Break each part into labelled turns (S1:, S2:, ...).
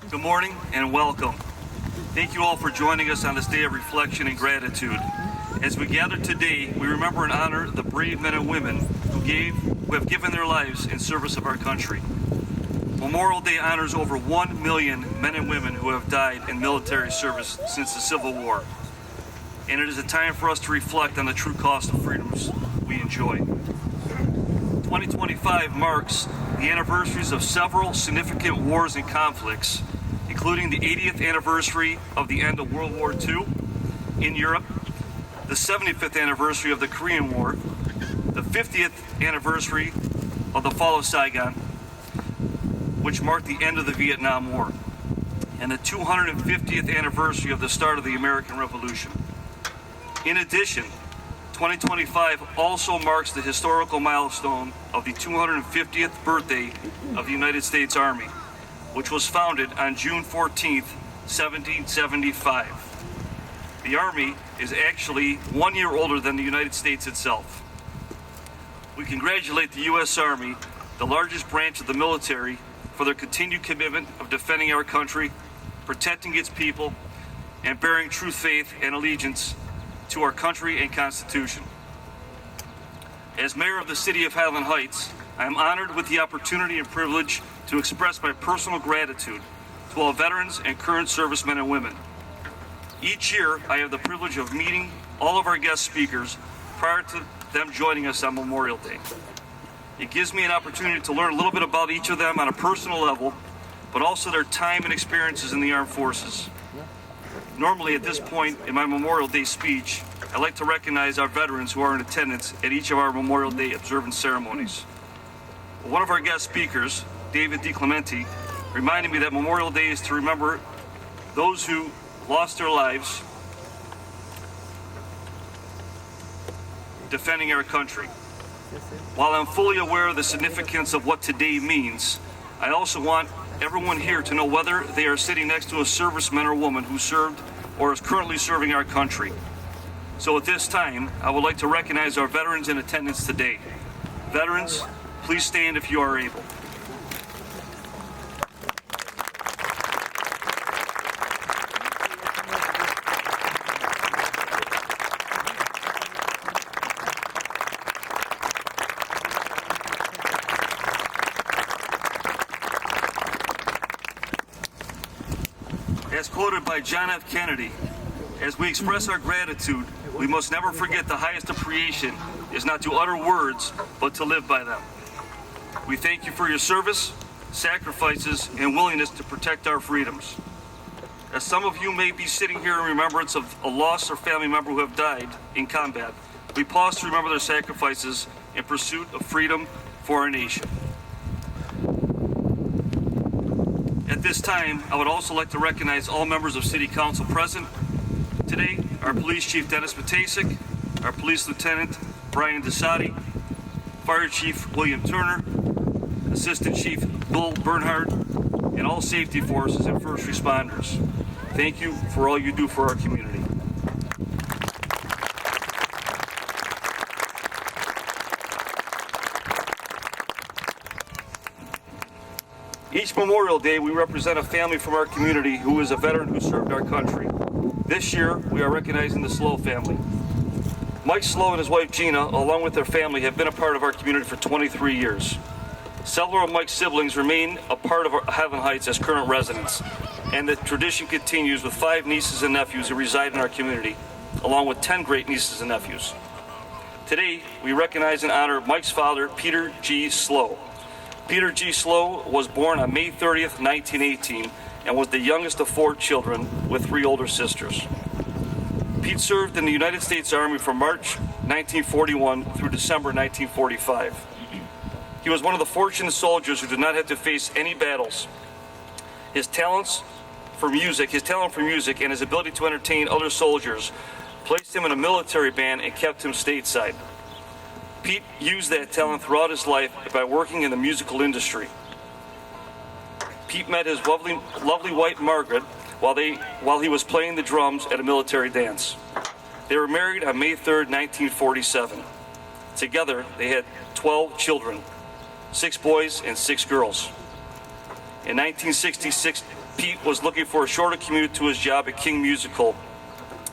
S1: Good morning and welcome. Thank you all for joining us on this day of reflection and gratitude. As we gather today, we remember and honor the brave men and women who have given their lives in service of our country. Memorial Day honors over 1 million men and women who have died in military service since the Civil War. And it is a time for us to reflect on the true cost of freedoms we enjoy. 2025 marks the anniversaries of several significant wars and conflicts, including the 80th anniversary of the end of World War II in Europe, the 75th anniversary of the Korean War, the 50th anniversary of the fall of Saigon, which marked the end of the Vietnam War, and the 250th anniversary of the start of the American Revolution. In addition, 2025 also marks the historical milestone of the 250th birthday of the United States Army, which was founded on June 14th, 1775. The Army is actually 1 year older than the United States itself. We congratulate the U.S. Army, the largest branch of the military, for their continued commitment of defending our country, protecting its people, and bearing true faith and allegiance to our country and Constitution. As mayor of the city of Highland Heights, I am honored with the opportunity and privilege to express my personal gratitude to all veterans and current servicemen and women. Each year, I have the privilege of meeting all of our guest speakers prior to them joining us on Memorial Day. It gives me an opportunity to learn a little bit about each of them on a personal level, but also their time and experiences in the armed forces. Normally, at this point in my Memorial Day speech, I'd like to recognize our veterans who are in attendance at each of our Memorial Day observance ceremonies. One of our guest speakers, David DeClementi, reminded me that Memorial Day is to remember those who lost their lives defending our country. While I'm fully aware of the significance of what today means, I also want everyone here to know whether they are sitting next to a serviceman or woman who served or is currently serving our country. So at this time, I would like to recognize our veterans in attendance today. Veterans, please stand if you are able. As quoted by John F. Kennedy, as we express our gratitude, we must never forget the highest appreciation is not to utter words, but to live by them. We thank you for your service, sacrifices, and willingness to protect our freedoms. As some of you may be sitting here in remembrance of a lost or family member who have died in combat, we pause to remember their sacrifices in pursuit of freedom for our nation. At this time, I would also like to recognize all members of City Council present today, our Police Chief Dennis Matasik, our Police Lieutenant Brian DeSati, Fire Chief William Turner, Assistant Chief Bill Bernhardt, and all safety forces and first responders. Thank you for all you do for our community. Each Memorial Day, we represent a family from our community who is a veteran who served our country. This year, we are recognizing the Slow family. Mike Slow and his wife Gina, along with their family, have been a part of our community for 23 years. Several of Mike's siblings remain a part of Highland Heights as current residents, and the tradition continues with 5 nieces and nephews who reside in our community, along with 10 great nieces and nephews. Today, we recognize and honor Mike's father, Peter G. Slow. Peter G. Slow was born on May 30th, 1918, and was the youngest of 4 children with 3 older sisters. Pete served in the United States Army from March 1941 through December 1945. He was one of the fortunate soldiers who did not have to face any battles. His talent for music and his ability to entertain other soldiers placed him in a military band and kept him stateside. Pete used that talent throughout his life by working in the musical industry. Pete met his lovely wife Margaret while he was playing the drums at a military dance. They were married on May 3rd, 1947. Together, they had 12 children, 6 boys and 6 girls. In 1966, Pete was looking for a shorter commute to his job at King Musical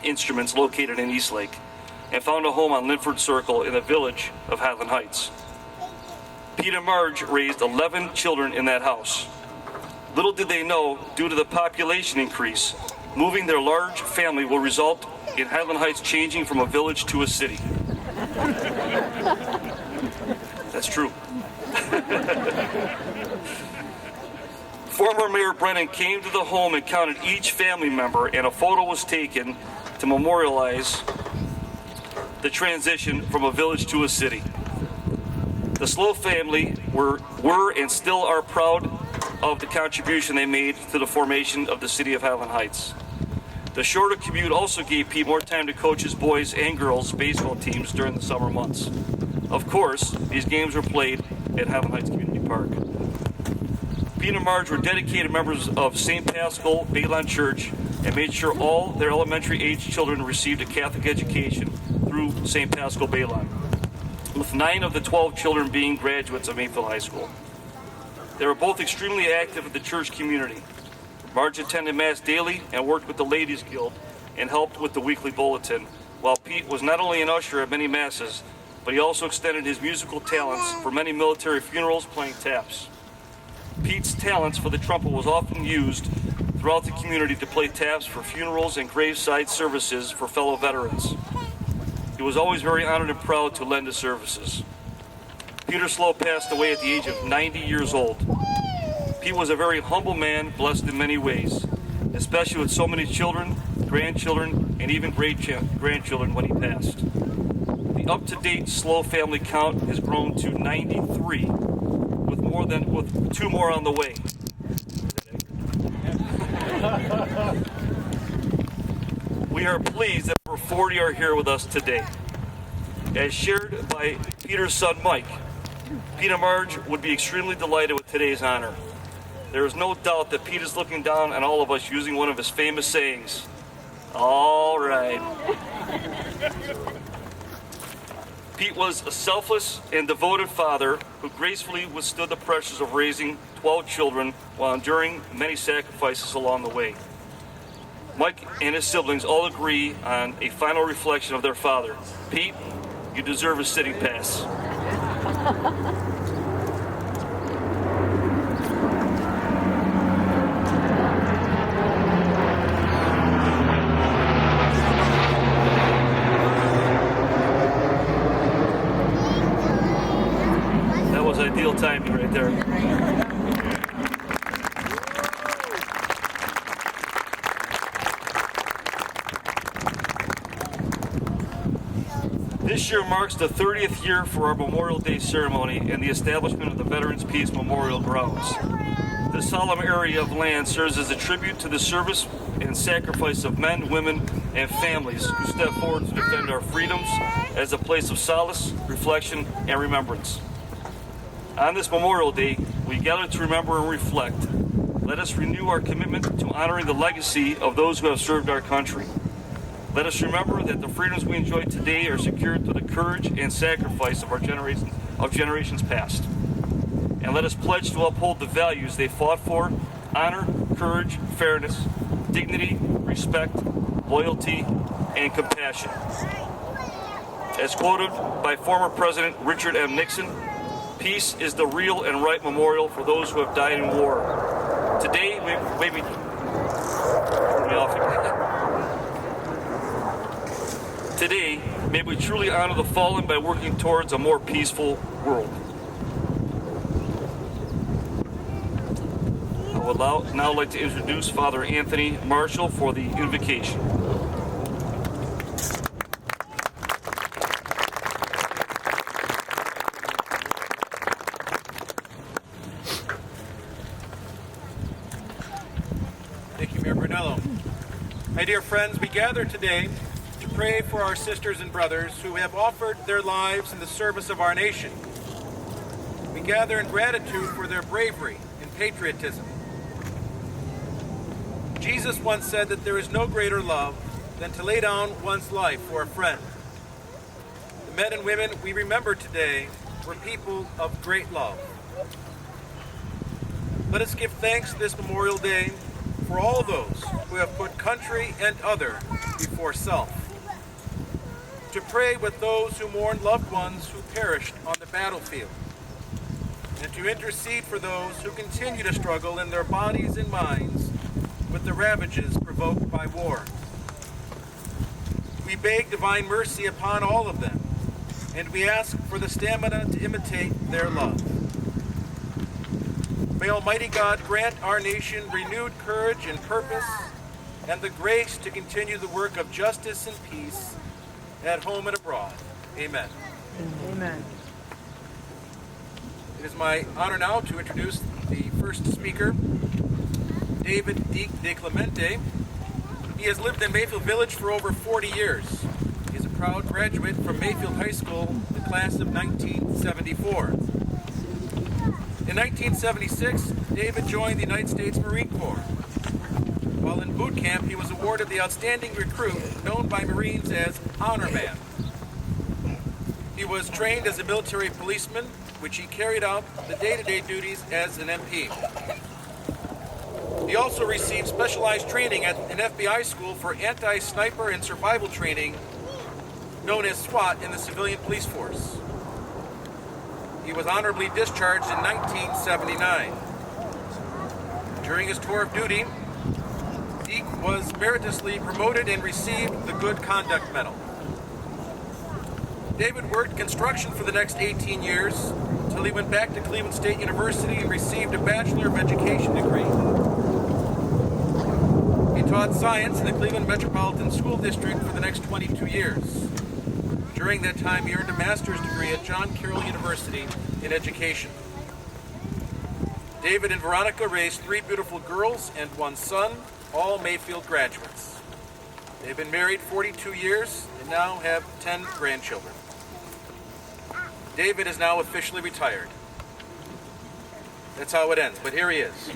S1: Instruments located in Eastlake, and found a home on Linford Circle in the village of Highland Heights. Pete and Marge raised 11 children in that house. Little did they know, due to the population increase, moving their large family will result in Highland Heights changing from a village to a city. That's true. Former Mayor Brennan came to the home and counted each family member, and a photo was taken to memorialize the transition from a village to a city. The Slow family were and still are proud of the contribution they made to the formation of the city of Highland Heights. The shorter commute also gave Pete more time to coach his boys and girls baseball teams during the summer months. Of course, these games were played at Highland Heights Community Park. Pete and Marge were dedicated members of St. Paschal Baylon Church and made sure all their elementary-age children received a Catholic education through St. Paschal Baylon, with 9 of the 12 children being graduates of Mayfield High School. They were both extremely active in the church community. Marge attended Mass daily and worked with the Ladies Guild and helped with the weekly bulletin, while Pete was not only an usher at many Masses, but he also extended his musical talents for many military funerals playing taps. Pete's talents for the trumpet was often used throughout the community to play taps for funerals and graveside services for fellow veterans. He was always very honored and proud to lend his services. Peter Slow passed away at the age of 90 years old. Pete was a very humble man, blessed in many ways, especially with so many children, grandchildren, and even great-grandchildren when he passed. The up-to-date Slow family count has grown to 93, with two more on the way. We are pleased that over 40 are here with us today. As shared by Peter's son Mike, Pete and Marge would be extremely delighted with today's honor. There is no doubt that Pete is looking down on all of us using one of his famous sayings, "All right." Pete was a selfless and devoted father who gracefully withstood the pressures of raising 12 children while enduring many sacrifices along the way. Mike and his siblings all agree on a final reflection of their father. Pete, you deserve a sitting pass. That was ideal timing right there. This year marks the 30th year for our Memorial Day ceremony and the establishment of the Veterans Peace Memorial Grounds. This solemn area of land serves as a tribute to the service and sacrifice of men, women, and families who step forward to defend our freedoms as a place of solace, reflection, and remembrance. On this Memorial Day, we gather to remember and reflect. Let us renew our commitment to honoring the legacy of those who have served our country. Let us remember that the freedoms we enjoy today are secured through the courage and sacrifice of our generations past. And let us pledge to uphold the values they fought for: honor, courage, fairness, dignity, respect, loyalty, and compassion. As quoted by former President Richard M. Nixon, peace is the real and right memorial for those who have died in war. Today, Today, may we truly honor the fallen by working towards a more peaceful world. I would now like to introduce Father Anthony Marshall for the invocation.
S2: Thank you, Mayor Brunello. My dear friends, we gather today to pray for our sisters and brothers who have offered their lives in the service of our nation. We gather in gratitude for their bravery and patriotism. Jesus once said that there is no greater love than to lay down one's life for a friend. The men and women we remember today were people of great love. Let us give thanks this Memorial Day for all those who have put country and other before self. To pray with those who mourn loved ones who perished on the battlefield. And to intercede for those who continue to struggle in their bodies and minds with the ravages provoked by war. We beg divine mercy upon all of them, and we ask for the stamina to imitate their love. May Almighty God grant our nation renewed courage and purpose, and the grace to continue the work of justice and peace at home and abroad. Amen.
S3: Amen.
S2: It is my honor now to introduce the first speaker, David De Clemente. He has lived in Mayfield Village for over 40 years. He is a proud graduate from Mayfield High School, the class of 1974. In 1976, David joined the United States Marine Corps. While in boot camp, he was awarded the Outstanding Recruit, known by Marines as Honor Man. He was trained as a military policeman which he carried out the day-to-day duties as an MP. He also received specialized training at an FBI school for anti-sniper and survival training, known as SWAT, in the civilian police force. He was honorably discharged in 1979. During his tour of duty, Deke was meritoriously promoted and received the Good Conduct Medal. David worked construction for the next 18 years until he went back to Cleveland State University and received a Bachelor of Education degree. He taught science in the Cleveland Metropolitan School District for the next 22 years. During that time, he earned a master's degree at John Carroll University in education. David and Veronica raised 3 beautiful girls and 1 son, all Mayfield graduates. They've been married 42 years and now have 10 grandchildren. David is now officially retired. That's how it ends, but here he is.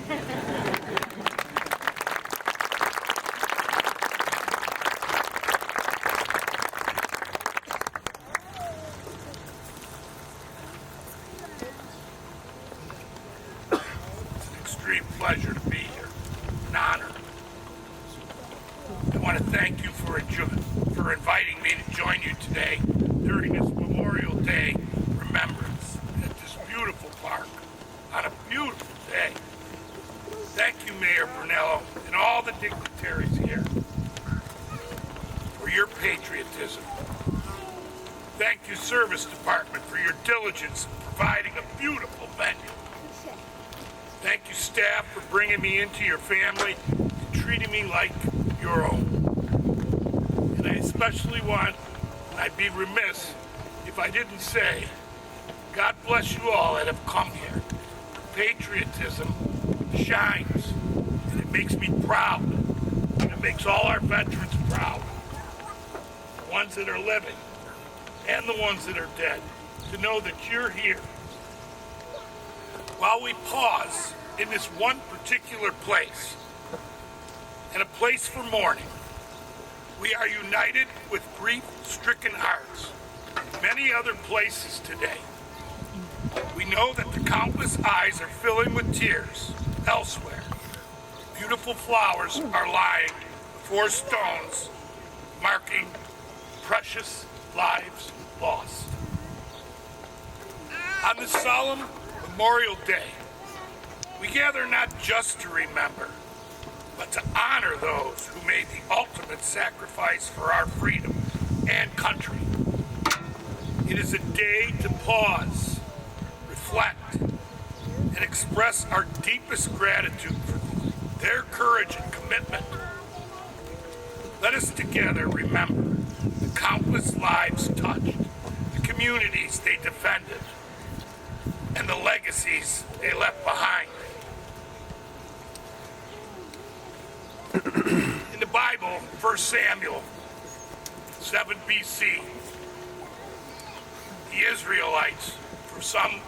S3: Pleasure to be here. An honor. I want to thank you for inviting me to join you today during this Memorial Day remembrance at this beautiful park on a beautiful day. Thank you, Mayor Brunello, and all the dignitaries here for your patriotism. Thank you, Service Department, for your diligence in providing a beautiful venue. Thank you, staff, for bringing me into your family and treating me like your own. And I especially want, and I'd be remiss if I didn't say, God bless you all that have come here. Patriotism shines, and it makes me proud. And it makes all our veterans proud. The ones that are living and the ones that are dead, to know that you're here. While we pause in this one particular place, and a place for mourning, we are united with grief-stricken hearts in many other places today. We know that the countless eyes are filling with tears elsewhere. Beautiful flowers are lying before stones, marking precious lives lost. On this solemn Memorial Day, we gather not just to remember, but to honor those who made the ultimate sacrifice for our freedom and country. It is a day to pause, reflect, and express our deepest gratitude for their courage and commitment. Let us together remember the countless lives touched, the communities they defended, and the legacies they left behind. In the Bible, 1 Samuel 7 BC, the Israelites, for some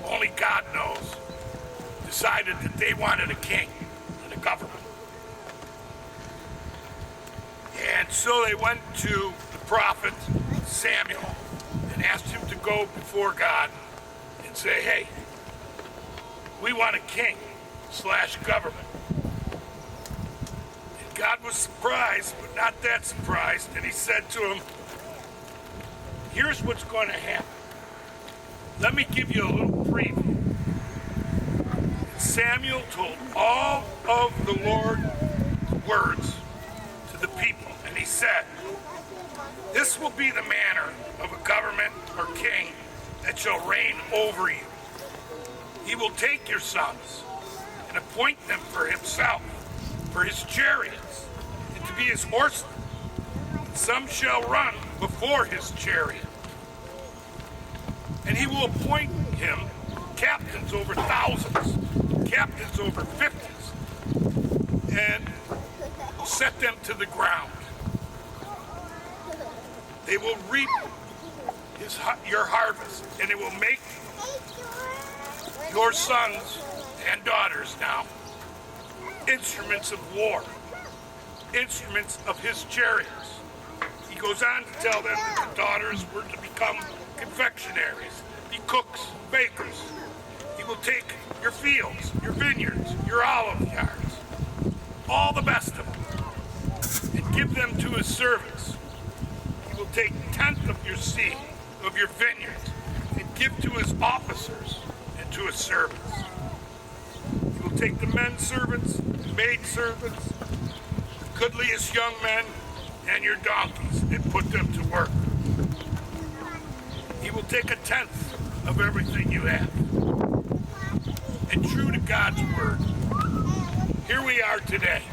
S3: only God knows, decided that they wanted a king and a government. And so they went to the prophet Samuel and asked him to go before God and say, hey, we want a king/government. And God was surprised, but not that surprised, and he said to him, here's what's going to happen. Let me give you a little preview. And Samuel told all of the Lord's words to the people, and he said, this will be the manner of a government or king that shall reign over you. He will take your sons and appoint them for himself, for his chariots, and to be his horsemen. And some shall run before his chariot. And he will appoint him captains over thousands, captains over 50s, and set them to the ground. They will reap your harvest, and it will make your sons and daughters now instruments of war, instruments of his chariots. He goes on to tell them that the daughters were to become confectionaries, He cooks, bakers. He will take your fields, your vineyards, your olive yards, all the best of them, and give them to his servants. He will take 1/10 of your seed, of your vineyards, and give to his officers and to his servants. He will take the men servants, the maid servants, the goodliest young men, and your donkeys, and put them to work. He will take 1/10 of everything you have. And true to God's word, here we are today.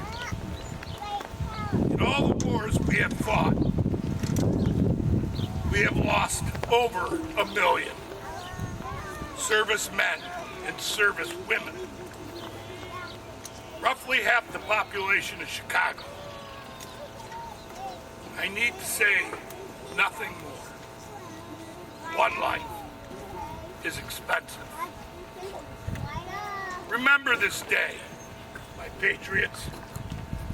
S3: In all the wars we have fought, we have lost over 1 million servicemen and service women. Roughly half the population of Chicago. I need to say nothing more. One life is expensive. Remember this day, my patriots.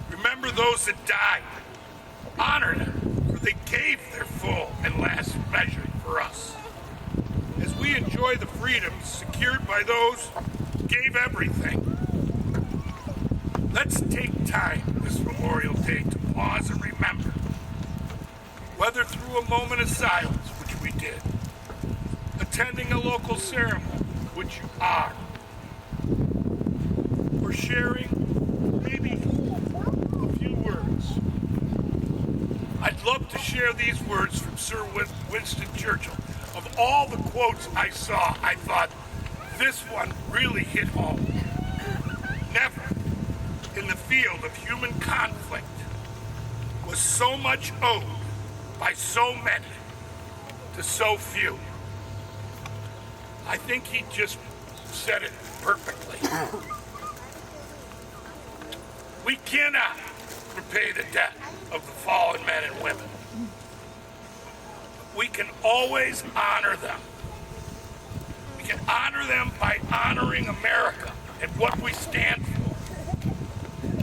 S3: Remember those that died. Honor them, for they gave their full and last measure for us. As we enjoy the freedoms secured by those who gave everything, let's take time this Memorial Day to pause and remember, whether through a moment of silence, which we did, attending a local ceremony, which you are, or sharing maybe a few words. I'd love to share these words from Sir Winston Churchill. Of all the quotes I saw, I thought this one really hit home. Never in the field of human conflict was so much owed by so many to so few. I think he just said it perfectly. We cannot repay the debt of the fallen men and women. We can always honor them. We can honor them by honoring America and what we stand for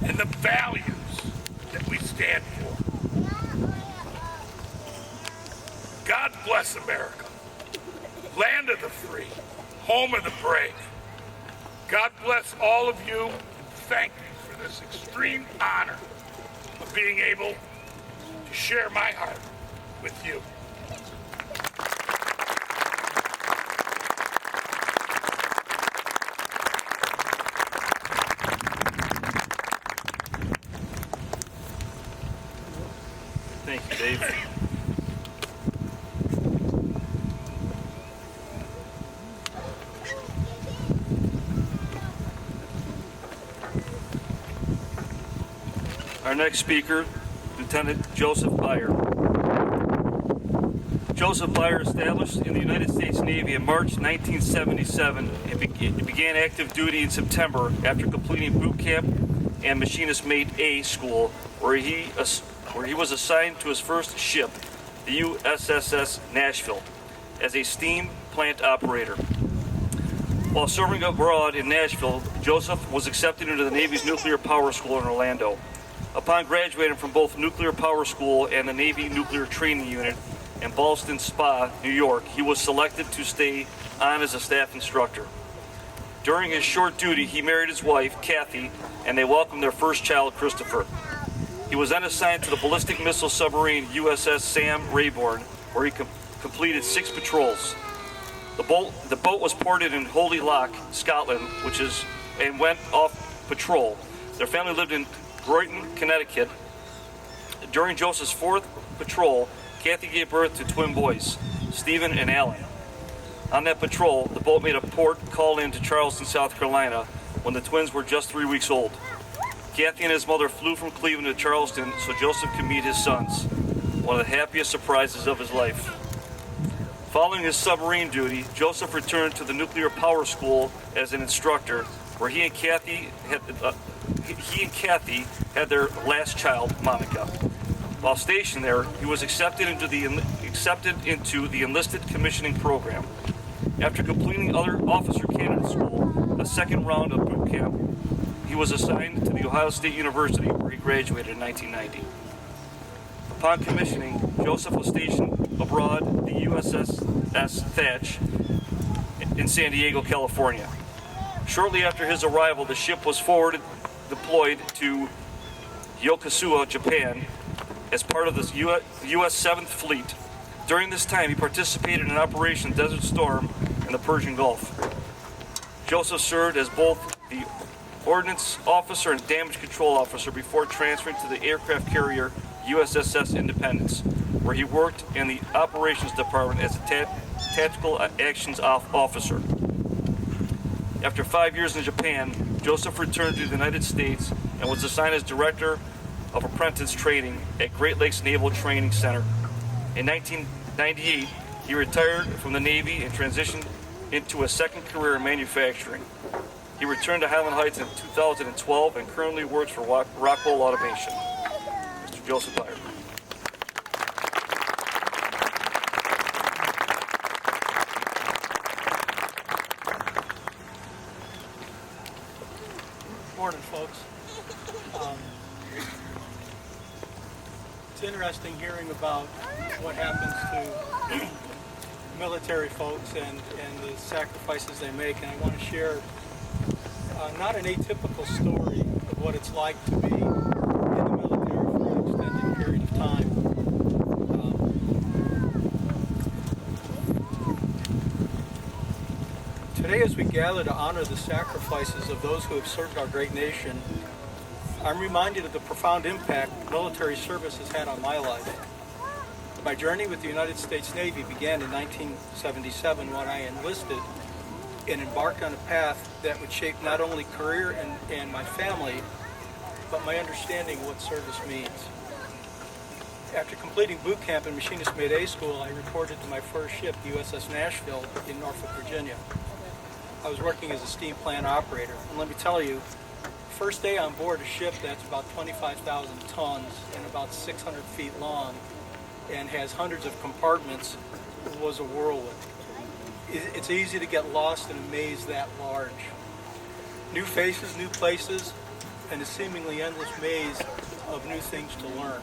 S3: and the values that we stand for. God bless America, land of the free, home of the brave. God bless all of you, and thank you for this extreme honor of being able to share my heart with you.
S1: Thank you, Dave. Our next speaker, Lieutenant Joseph Byer. Joseph Byer established in the United States Navy in March 1977 and began active duty in September after completing boot camp and Machinist Mate A school, where he was assigned to his first ship, the USS Nashville, as a steam plant operator. While serving abroad in Nashville, Joseph was accepted into the Navy's Nuclear Power School in Orlando. Upon graduating from both Nuclear Power School and the Navy Nuclear Training Unit in Ballston Spa, New York, he was selected to stay on as a staff instructor. During his short duty, he married his wife, Kathy, and they welcomed their first child, Christopher. He was then assigned to the ballistic missile submarine USS Sam Rayburn, where he completed 6 patrols. The boat was ported in Holy Loch, Scotland, and went off patrol. Their family lived in Groton, Connecticut. During Joseph's 4th patrol, Kathy gave birth to twin boys, Stephen and Alan. On that patrol, the boat made a port call in to Charleston, South Carolina, when the twins were just 3 weeks old. Kathy and his mother flew from Cleveland to Charleston so Joseph could meet his sons, one of the happiest surprises of his life. Following his submarine duty, Joseph returned to the Nuclear Power School as an instructor, where he and Kathy had their last child, Monica. While stationed there, he was accepted into the enlisted commissioning program. After completing other officer candidate school, a second round of boot camp, he was assigned to the Ohio State University, where he graduated in 1990. Upon commissioning, Joseph was stationed abroad, the USS Thatch, in San Diego, California. Shortly after his arrival, the ship was deployed to Yokosuka, Japan, as part of the U.S. 7th Fleet. During this time, he participated in Operation Desert Storm in the Persian Gulf. Joseph served as both the Ordnance Officer and Damage Control Officer before transferring to the aircraft carrier USS Independence, where he worked in the Operations Department as a Tactical Actions Officer. After 5 years in Japan, Joseph returned to the United States and was assigned as Director of Apprentice Training at Great Lakes Naval Training Center. In 1998, he retired from the Navy and transitioned into a second career in manufacturing. He returned to Highland Heights in 2012 and currently works for Rockwell Automation. Mr. Joseph Dyer.
S4: Morning, folks. It's interesting hearing about what happens to military folks and the sacrifices they make, and I want to share not an atypical story of what it's like to be in the military for an extended period of time. Today, as we gather to honor the sacrifices of those who have served our great nation, I'm reminded of the profound impact military service has had on my life. My journey with the United States Navy began in 1977 when I enlisted and embarked on a path that would shape not only career and my family, but my understanding of what service means. After completing boot camp in Machinist Mid-A School, I reported to my first ship, the USS Nashville, in Norfolk, Virginia. I was working as a steam plant operator, and let me tell you, first day on board a ship that's about 25,000 tons and about 600 feet long and has hundreds of compartments was a whirlwind. It's easy to get lost in a maze that large. New faces, new places, and a seemingly endless maze of new things to learn.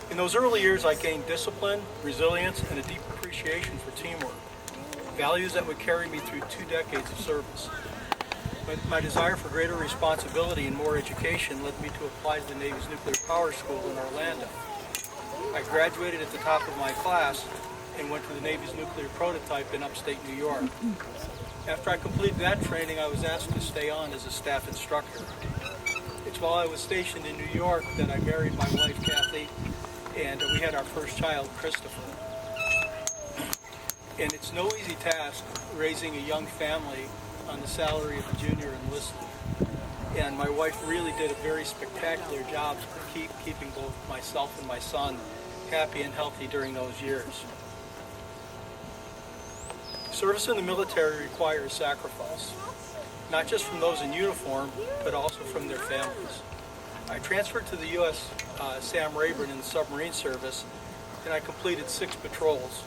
S4: In those early years, I gained discipline, resilience, and a deep appreciation for teamwork, values that would carry me through 2 decades of service. But my desire for greater responsibility and more education led me to apply to the Navy's Nuclear Power School in Orlando. I graduated at the top of my class and went to the Navy's nuclear prototype in upstate New York. After I completed that training, I was asked to stay on as a staff instructor. It's while I was stationed in New York that I married my wife, Kathy, and we had our first child, Christopher. And it's no easy task raising a young family on the salary of a junior enlisted. And my wife really did a very spectacular job of keeping both myself and my son happy and healthy during those years. Service in the military requires sacrifice, not just from those in uniform, but also from their families. I transferred to the U.S. Sam Rayburn in the submarine service, and I completed 6 patrols.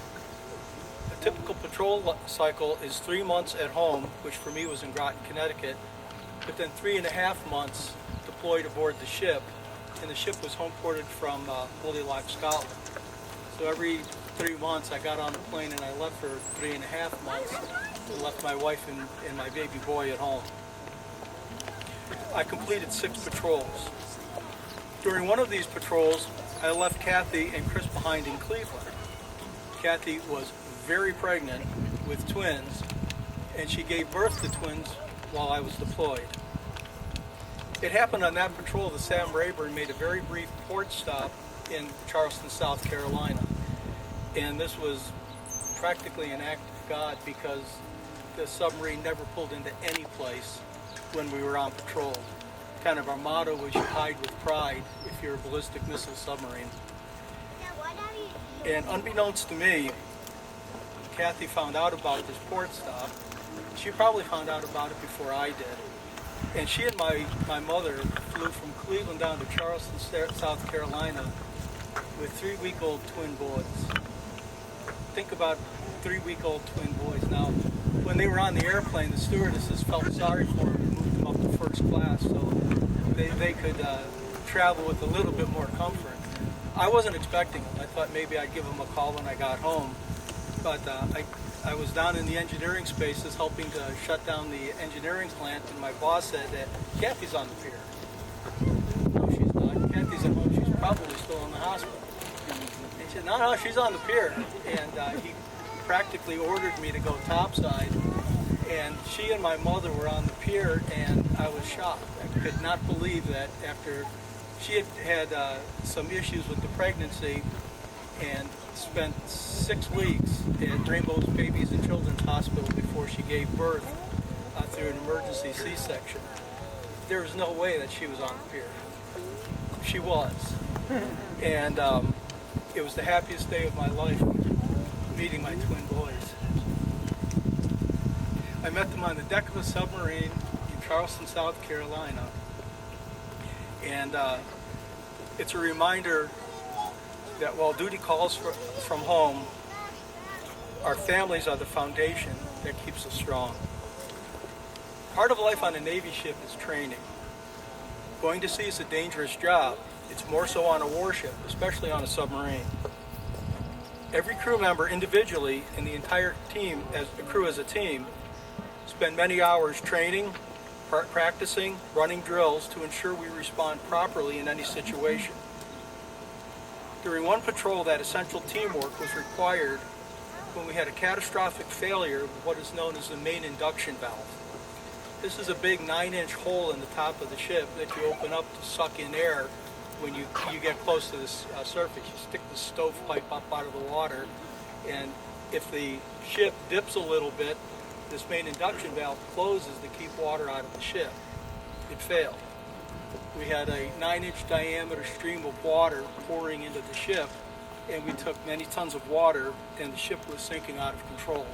S4: A typical patrol cycle is 3 months at home, which for me was in Groton, Connecticut, but then 3.5 months deployed aboard the ship, and the ship was home ported from Holyloch, Scotland. So every 3 months I got on a plane and I left for 3.5 months and left my wife and my baby boy at home. I completed 6 patrols. During one of these patrols, I left Kathy and Chris behind in Cleveland. Kathy was very pregnant with twins, and she gave birth to twins while I was deployed. It happened on that patrol that Sam Rayburn made a very brief port stop in Charleston, South Carolina. And this was practically an act of God because the submarine never pulled into any place when we were on patrol. Kind of our motto was, you hide with pride if you're a ballistic missile submarine. And unbeknownst to me, Kathy found out about this port stop. She probably found out about it before I did. And she and my mother flew from Cleveland down to Charleston, South Carolina with 3-week-old twin boys. Think about 3-week-old twin boys. Now, when they were on the airplane, the stewardesses felt sorry for them and moved them up to first class so they could travel with a little bit more comfort. I wasn't expecting them. I thought maybe I'd give them a call when I got home, but I was down in the engineering spaces helping to shut down the engineering plant, and my boss said that Kathy's on the pier. No, she's not. Kathy's at home. She's probably still in the hospital. And he said, no, she's on the pier. And he practically ordered me to go topside. And she and my mother were on the pier, and I was shocked. I could not believe that after she had some issues with the pregnancy and spent 6 weeks at Rainbow's Babies and Children's Hospital before she gave birth through an emergency C-section. There was no way that she was on the pier. She was. And it was the happiest day of my life meeting my twin boys. I met them on the deck of a submarine in Charleston, South Carolina. And it's a reminder that while duty calls from home, our families are the foundation that keeps us strong. Part of life on a Navy ship is training. Going to sea is a dangerous job. It's more so on a warship, especially on a submarine. Every crew member individually and the entire team, as the crew as a team, spend many hours training, practicing, running drills to ensure we respond properly in any situation. During one patrol, that essential teamwork was required when we had a catastrophic failure of what is known as the main induction valve. This is a big 9-inch hole in the top of the ship that you open up to suck in air when you get close to the surface. You stick the stovepipe up out of the water, and if the ship dips a little bit, this main induction valve closes to keep water out of the ship. It failed. We had a 9-inch diameter stream of water pouring into the ship, and we took many tons of water, and the ship was sinking out of control.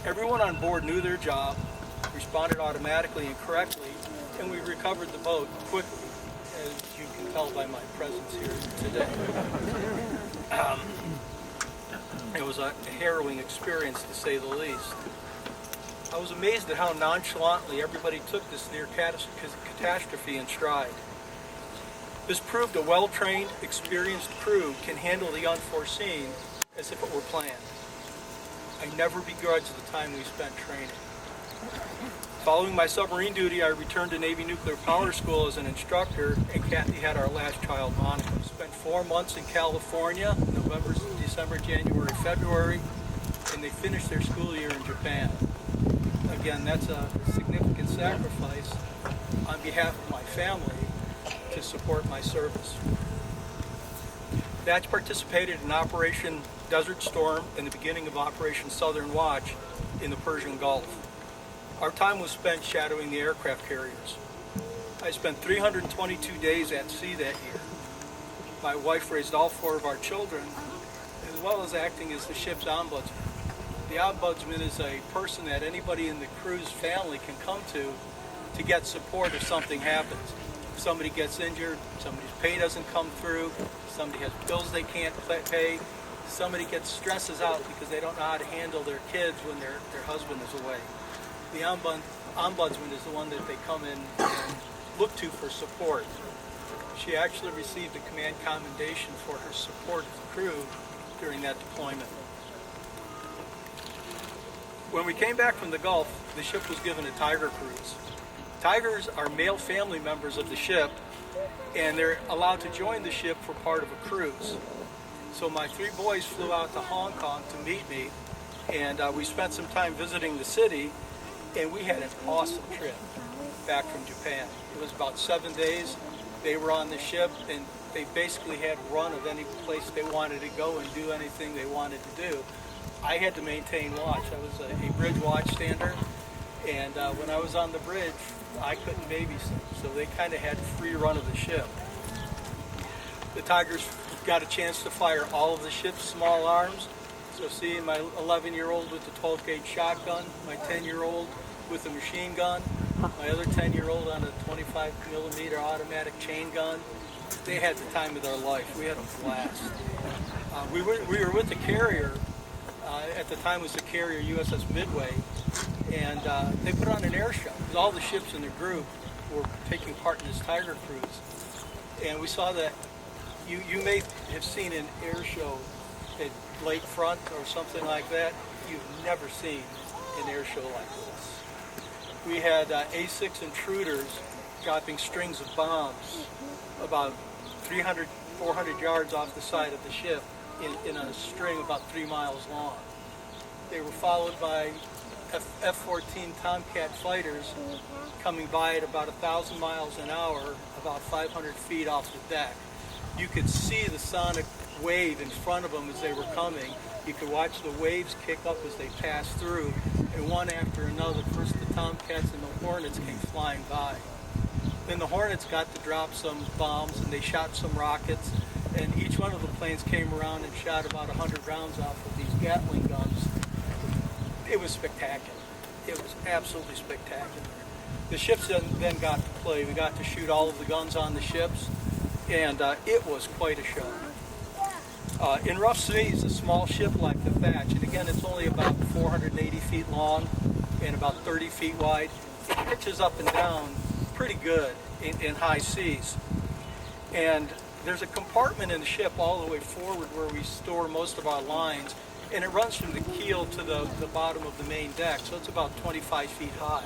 S4: Everyone on board knew their job, responded automatically and correctly, and we recovered the boat quickly, as you can tell by my presence here today. It was a harrowing experience, to say the least. I was amazed at how nonchalantly everybody took this near catastrophe in stride. This proved a well-trained, experienced crew can handle the unforeseen as if it were planned. I never begrudged the time we spent training. Following my submarine duty, I returned to Navy Nuclear Power School as an instructor, and Kathy had our last child, Monica. Spent 4 months in California, November, December, January, February, and they finished their school year in Japan. Again, that's a significant sacrifice on behalf of my family to support my service. Batch participated in Operation Desert Storm and the beginning of Operation Southern Watch in the Persian Gulf. Our time was spent shadowing the aircraft carriers. I spent 322 days at sea that year. My wife raised all 4 of our children, as well as acting as the ship's ombudsman. The ombudsman is a person that anybody in the crew's family can come to get support if something happens. If somebody gets injured, somebody's pay doesn't come through, somebody has bills they can't pay, somebody stresses out because they don't know how to handle their kids when their husband is away. The ombudsman is the one that they come in and look to for support. She actually received a command commendation for her support of the crew during that deployment. When we came back from the Gulf, the ship was given a Tiger cruise. Tigers are male family members of the ship, and they're allowed to join the ship for part of a cruise. So my 3 boys flew out to Hong Kong to meet me, and we spent some time visiting the city, and we had an awesome trip back from Japan. It was about 7 days. They were on the ship, and they basically had run of any place they wanted to go and do anything they wanted to do. I had to maintain watch. I was a bridge watchstander, and when I was on the bridge, I couldn't babysit, so they kind of had free run of the ship. The Tigers got a chance to fire all of the ship's small arms. So seeing my 11-year-old with the 12-gauge shotgun, my 10-year-old with a machine gun, my other 10-year-old on a 25-millimeter automatic chain gun, they had the time of their life. We had a blast. We were with the carrier. At the time it was the carrier USS Midway, and they put on an air show. All the ships in the group were taking part in this Tiger cruise. And we saw that you may have seen an air show at lakefront or something like that, you've never seen an air show like this. We had A6 intruders dropping strings of bombs about 300, 400 yards off the side of the ship in a string about 3 miles long. They were followed by F-14 Tomcat fighters coming by at about 1,000 miles an hour, about 500 feet off the deck. You could see the sonic wave in front of them as they were coming. You could watch the waves kick up as they passed through, and one after another, first the Tomcats and the Hornets came flying by. Then the Hornets got to drop some bombs, and they shot some rockets, and each one of the planes came around and shot about 100 rounds off of these Gatling guns. It was spectacular. It was absolutely spectacular. The ships then got to play. We got to shoot all of the guns on the ships, and it was quite a show. In rough seas, a small ship like the Thatch, and again, it's only about 480 feet long and about 30 feet wide. It pitches up and down pretty good in high seas. And there's a compartment in the ship all the way forward where we store most of our lines, and it runs from the keel to the bottom of the main deck, so it's about 25 feet high.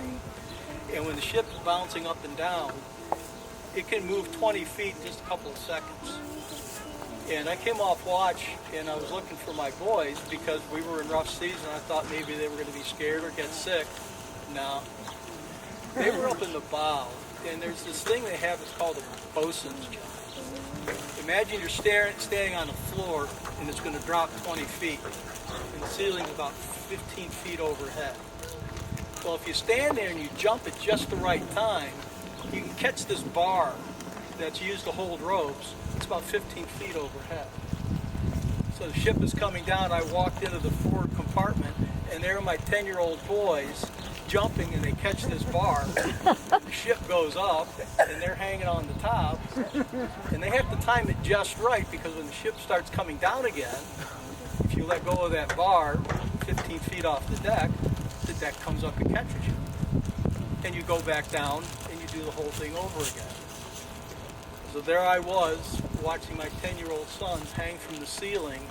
S4: And when the ship's bouncing up and down, it can move 20 feet in just a couple of seconds. And I came off watch, and I was looking for my boys because we were in rough seas, and I thought maybe they were going to be scared or get sick. No. They were up in the bow, and there's this thing they have, it's called a bosun's jump. Imagine you're standing on the floor, and it's going to drop 20 feet, and the ceiling's about 15 feet overhead. Well, if you stand there and you jump at just the right time, you can catch this bar that's used to hold ropes. It's about 15 feet overhead. So the ship is coming down. I walked into the forward compartment, and there are my 10-year-old boys jumping, and they catch this bar. The ship goes up, and they're hanging on the top, and they have to time it just right, because when the ship starts coming down again, if you let go of that bar 15 feet off the deck comes up and catches you. And you go back down, and you do the whole thing over again. So there I was, watching my 10-year-old sons hang from the ceiling,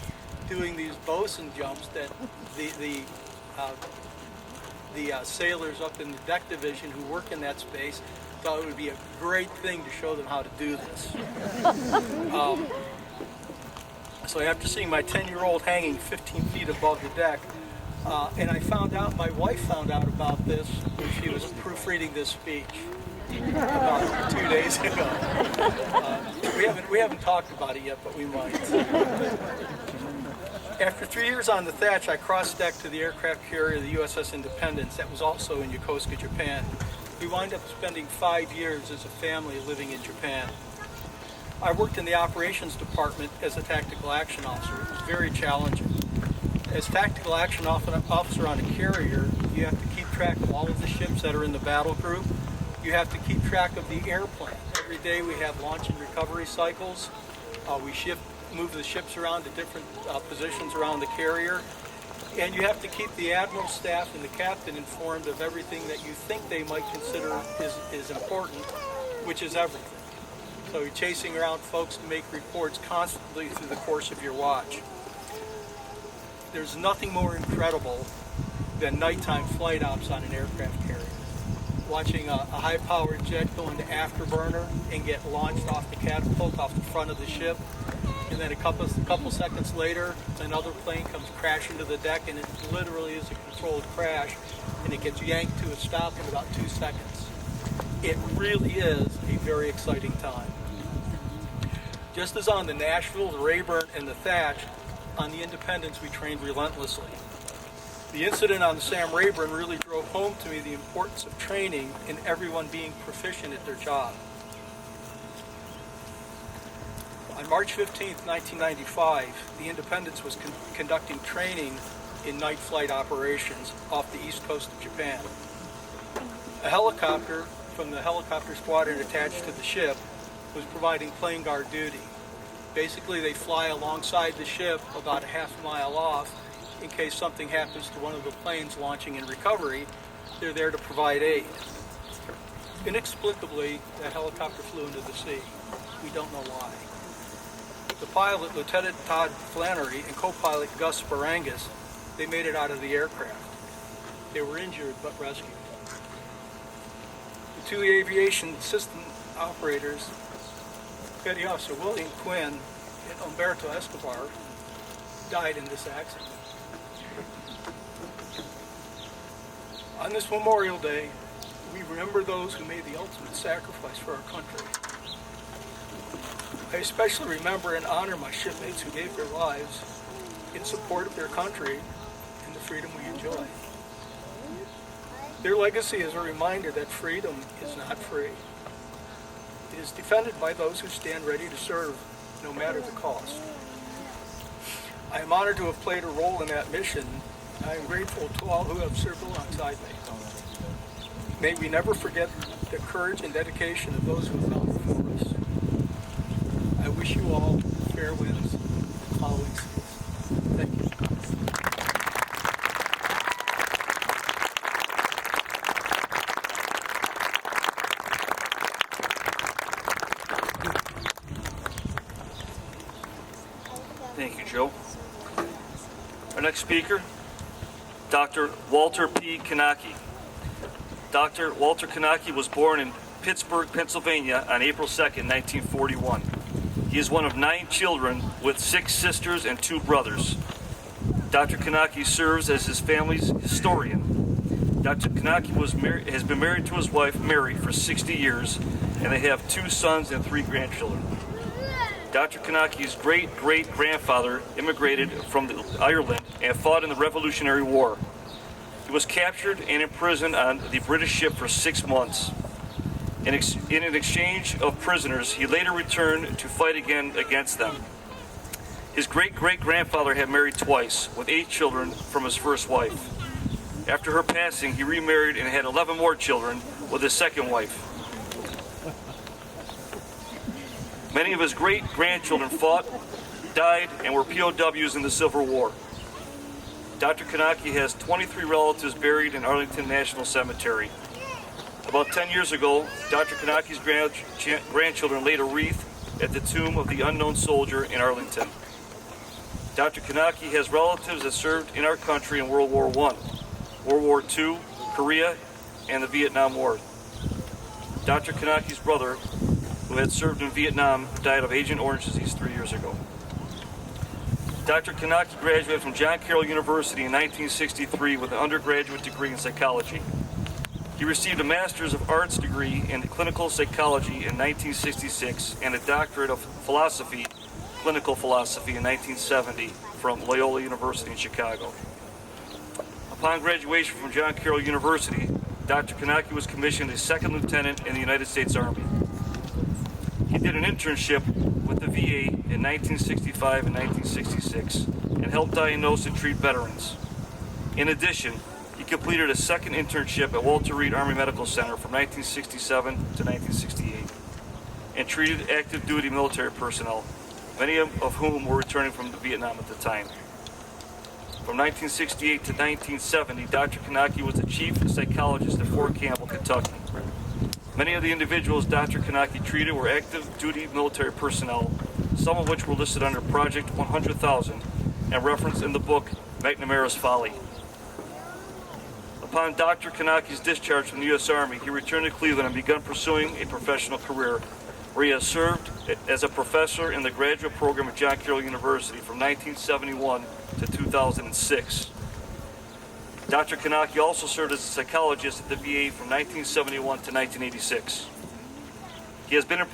S4: doing these bosun jumps that the sailors up in the deck division who work in that space thought it would be a great thing to show them how to do this. So after seeing my 10-year-old hanging 15 feet above the deck, and I found out, my wife found out about this when she was proofreading this speech about 2 days ago. We haven't talked about it yet, but we might. After 3 years on the Thatch, I crossed deck to the aircraft carrier, the USS Independence, that was also in Yokosuka, Japan. We wound up spending 5 years as a family living in Japan. I worked in the operations department as a tactical action officer. It was very challenging. As tactical action officer on a carrier, you have to keep track of all of the ships that are in the battle group. You have to keep track of the airplane. Every day we have launch and recovery cycles. We move the ships around to different positions around the carrier. And you have to keep the admiral staff and the captain informed of everything that you think they might consider is important, which is everything. So you're chasing around folks to make reports constantly through the course of your watch. There's nothing more incredible than nighttime flight ops on an aircraft carrier. Watching a high-powered jet go into afterburner and get launched off the catapult off the front of the ship, and then a couple seconds later, another plane comes crashing to the deck, and it literally is a controlled crash, and it gets yanked to a stop in about 2 seconds. It really is a very exciting time. Just as on the Nashville, the Rayburn, and the Thatch, on the Independence we trained relentlessly. The incident on the Sam Rayburn really drove home to me the importance of training and everyone being proficient at their job. On March 15th, 1995, the Independence was conducting training in night flight operations off the east coast of Japan. A helicopter from the helicopter squadron attached to the ship was providing plane guard duty. Basically, they fly alongside the ship about a half a mile off in case something happens to one of the planes launching in recovery. They're there to provide aid. Inexplicably, that helicopter flew into the sea. We don't know why. The pilot, Lieutenant Todd Flannery, and co-pilot Gus Barangas, they made it out of the aircraft. They were injured but rescued. The two aviation system operators, Petty Officer William Quinn and Humberto Escobar, died in this accident. On this Memorial Day, we remember those who made the ultimate sacrifice for our country. I especially remember and honor my shipmates who gave their lives in support of their country and the freedom we enjoy. Their legacy is a reminder that freedom is not free. It is defended by those who stand ready to serve, no matter the cost. I am honored to have played a role in that mission. I am grateful to all who have served alongside me. May we never forget the courage and dedication of those who have gone before us. I wish you all fair winds and following seas. Thank you.
S1: Thank you, Joe. Our next speaker, Dr. Walter P. Kanaki. Dr. Walter Kanaki was born in Pittsburgh, Pennsylvania on April 2nd, 1941. He is one of 9 children with 6 sisters and 2 brothers. Dr. Kanaki serves as his family's historian. Dr. Kanaki has been married to his wife, Mary, for 60 years, and they have 2 sons and 3 grandchildren. Dr. Kanaki's great-great-grandfather immigrated from Ireland and fought in the Revolutionary War. He was captured and imprisoned on the British ship for 6 months. In an exchange of prisoners, he later returned to fight again against them. His great-great-grandfather had married twice, with 8 children from his first wife. After her passing, he remarried and had 11 more children with his second wife. Many of his great-grandchildren fought, died, and were POWs in the Civil War. Dr. Kanaki has 23 relatives buried in Arlington National Cemetery. About 10 years ago, Dr. Kanaki's grandchildren laid a wreath at the tomb of the unknown soldier in Arlington. Dr. Kanaki has relatives that served in our country in World War I, World War II, Korea, and the Vietnam War. Dr. Kanaki's brother, who had served in Vietnam, died of Agent Orange disease 3 years ago. Dr. Kanaki graduated from John Carroll University in 1963 with an undergraduate degree in psychology. He received a Master's of Arts degree in clinical psychology in 1966 and a doctorate of philosophy, clinical philosophy in 1970 from Loyola University in Chicago. Upon graduation from John Carroll University, Dr. Kanaki was commissioned as second lieutenant in the United States Army. He did an internship with the VA in 1965 and 1966 and helped diagnose and treat veterans. In addition, he completed a second internship at Walter Reed Army Medical Center from 1967 to 1968 and treated active duty military personnel, many of whom were returning from Vietnam at the time. From 1968 to 1970, Dr. Kanaki was the chief psychologist at Fort Campbell, Kentucky. Many of the individuals Dr. Kanaki treated were active duty military personnel, some of which were listed under Project 100,000 and referenced in the book McNamara's Folly. Upon Dr. Kanaki's discharge from the U.S. Army, he returned to Cleveland and began pursuing a professional career where he has served as a professor in the graduate program at John Carroll University from 1971 to 2006. Dr. Kanaki also served as a psychologist at the VA from 1971 to 1986. He has been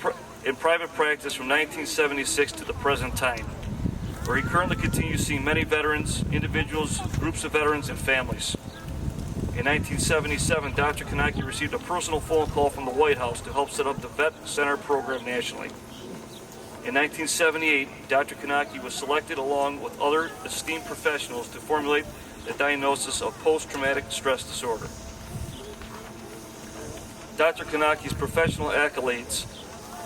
S1: in private practice from 1976 to the present time, where he currently continues seeing many veterans, individuals, groups of veterans, and families. In 1977, Dr. Kanaki received a personal phone call from the White House to help set up the Vet Center program nationally. In 1978, Dr. Kanaki was selected along with other esteemed professionals to formulate the diagnosis of post-traumatic stress disorder. Dr. Kanaki's professional accolades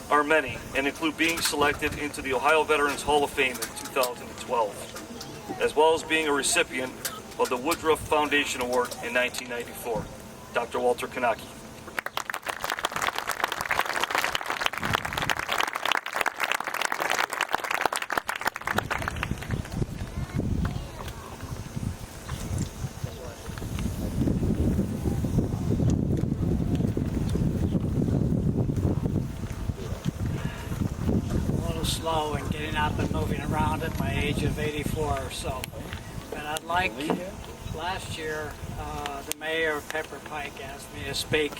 S1: are many and include being selected into the Ohio Veterans Hall of Fame in 2012, as well as being a recipient of the Woodruff Foundation Award in 1994. Dr. Walter Kanaki.
S5: little slow in getting up and moving around at my age of 84 or so. But I'd like, last year, the mayor of Pepper Pike asked me to speak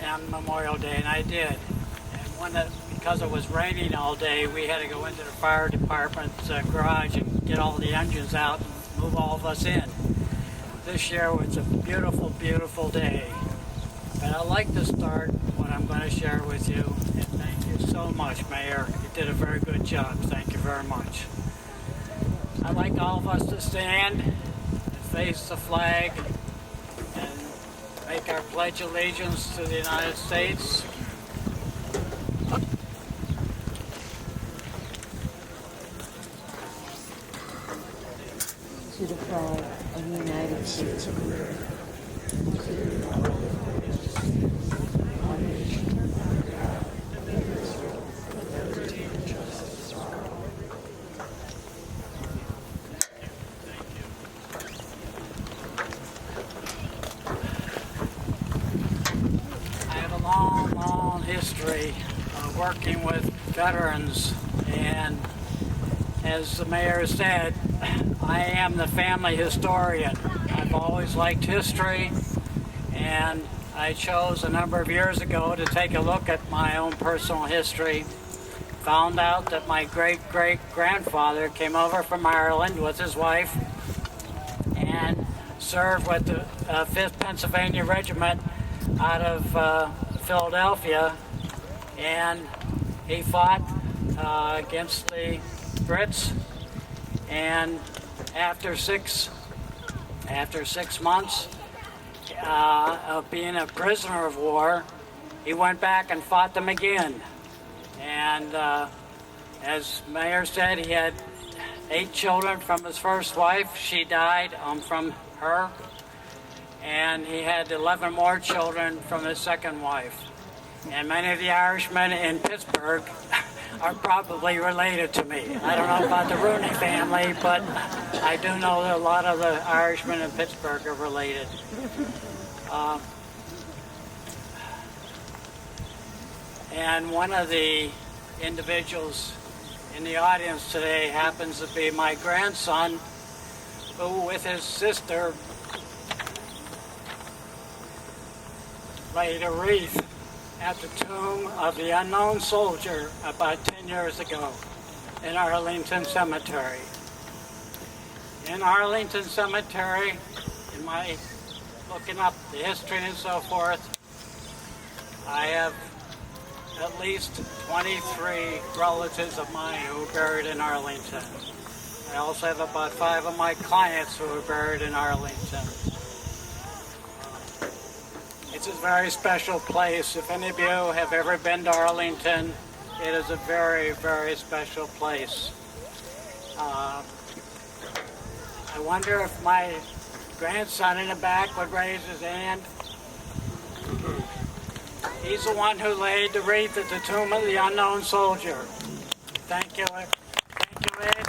S5: on Memorial Day, and I did. And because it was raining all day, we had to go into the fire department's garage and get all the engines out and move all of us in. This year was a beautiful, beautiful day. But I'd like to start what I'm going to share with you, and thank you so much, Mayor. You did a very good job. Thank you very much. I'd like all of us to stand and face the flag and make our pledge of allegiance to the United States.
S6: To the flag of the United States of America.
S5: I have a long, long history of working with veterans, and as the mayor said, I am the family historian. I've always liked history, and I chose a number of years ago to take a look at my own personal history. Found out that my great-great-grandfather came over from Ireland with his wife and served with the 5th Pennsylvania Regiment out of Philadelphia, and he fought against the Brits, and after six months of being a prisoner of war, he went back and fought them again. And as Mayor said, he had 8 children from his first wife. She died from her. And he had 11 more children from his second wife. And many of the Irishmen in Pittsburgh are probably related to me. I don't know about the Rooney family, but I do know that a lot of the Irishmen in Pittsburgh are related. And one of the individuals in the audience today happens to be my grandson, who with his sister laid a wreath at the tomb of the unknown soldier about 10 years ago in Arlington Cemetery. In Arlington Cemetery, in my looking up the history and so forth, I have at least 23 relatives of mine who are buried in Arlington. I also have about 5 of my clients who are buried in Arlington. It's a very special place. If any of you have ever been to Arlington, it is a very, very special place. I wonder if my grandson in the back would raise his hand. He's the one who laid the wreath at the tomb of the unknown soldier. Thank you. Thank you, Ed.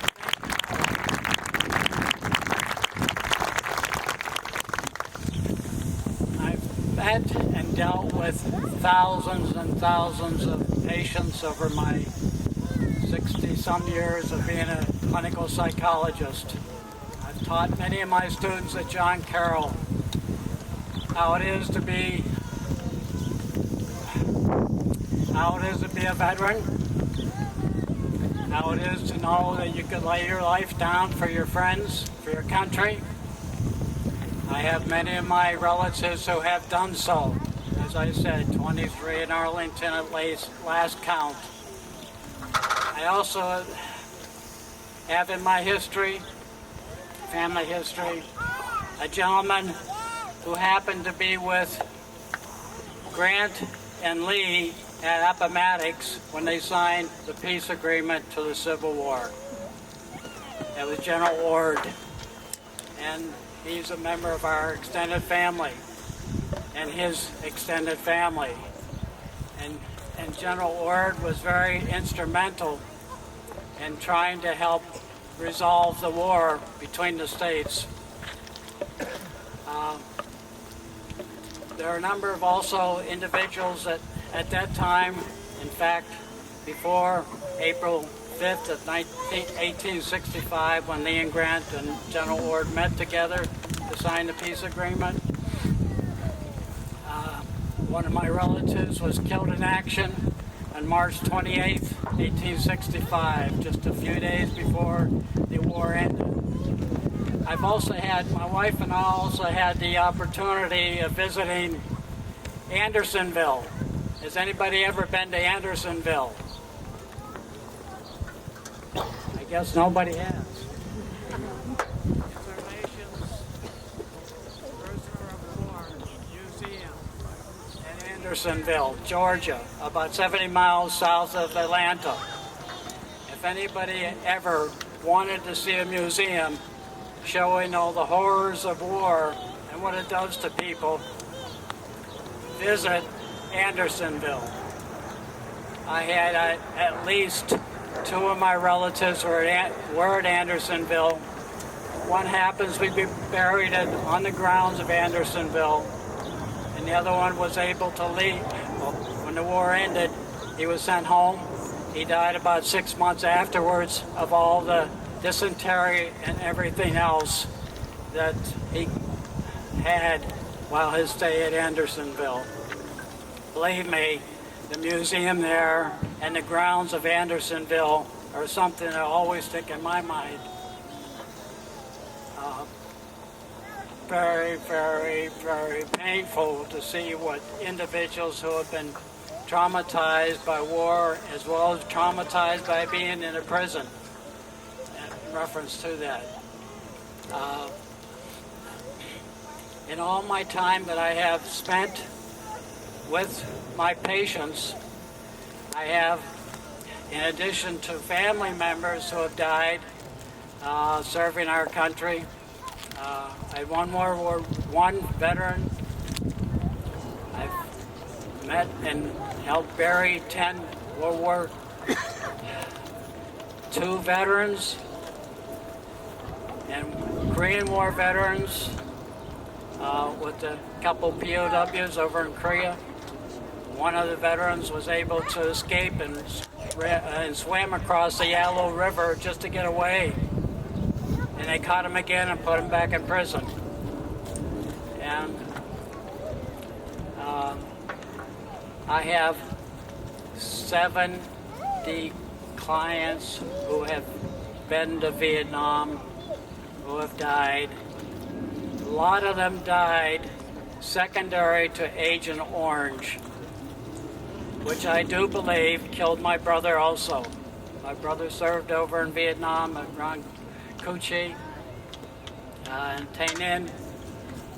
S5: I've met and dealt with thousands and thousands of patients over my 60-some years of being a clinical psychologist. I've taught many of my students at John Carroll how it is to be a veteran, how it is to know that you could lay your life down for your friends, for your country. I have many of my relatives who have done so. As I said, 23 in Arlington at last count. I also have in my history, family history, a gentleman who happened to be with Grant and Lee at Appomattox when they signed the peace agreement to the Civil War. That was General Ord, and he's a member of our extended family and his extended family. And General Ord was very instrumental in trying to help resolve the war between the states. There are a number of also individuals that at that time, in fact, before April 5th of 1865, when Lee and Grant and General Ord met together to sign the peace agreement. One of my relatives was killed in action on March 28th, 1865, just a few days before the war ended. I've also had, my wife and I also had the opportunity of visiting Andersonville. Has anybody ever been to Andersonville? I guess nobody has. It's our nation's prisoner of war museum in Andersonville, Georgia, about 70 miles south of Atlanta. If anybody ever wanted to see a museum showing all the horrors of war and what it does to people, visit Andersonville. I had at least two of my relatives were at Andersonville. One happens to be buried on the grounds of Andersonville, and the other one was able to leave. Well, when the war ended, he was sent home. He died about 6 months afterwards of all the dysentery and everything else that he had while his stay at Andersonville. Believe me, the museum there and the grounds of Andersonville are something that always stick in my mind. Very, very, very painful to see what individuals who have been traumatized by war as well as traumatized by being in a prison, in reference to that. In all my time that I have spent with my patients, I have, in addition to family members who have died serving our country, I had one veteran. I've met and helped bury 10 World War II veterans and Korean War veterans with a couple POWs over in Korea. One of the veterans was able to escape and swim across the Yalu River just to get away. And they caught him again and put him back in prison. And I have 70 clients who have been to Vietnam, who have died. A lot of them died secondary to Agent Orange, which I do believe killed my brother also. My brother served over in Vietnam at Ron Kuchi and Tay Ninh,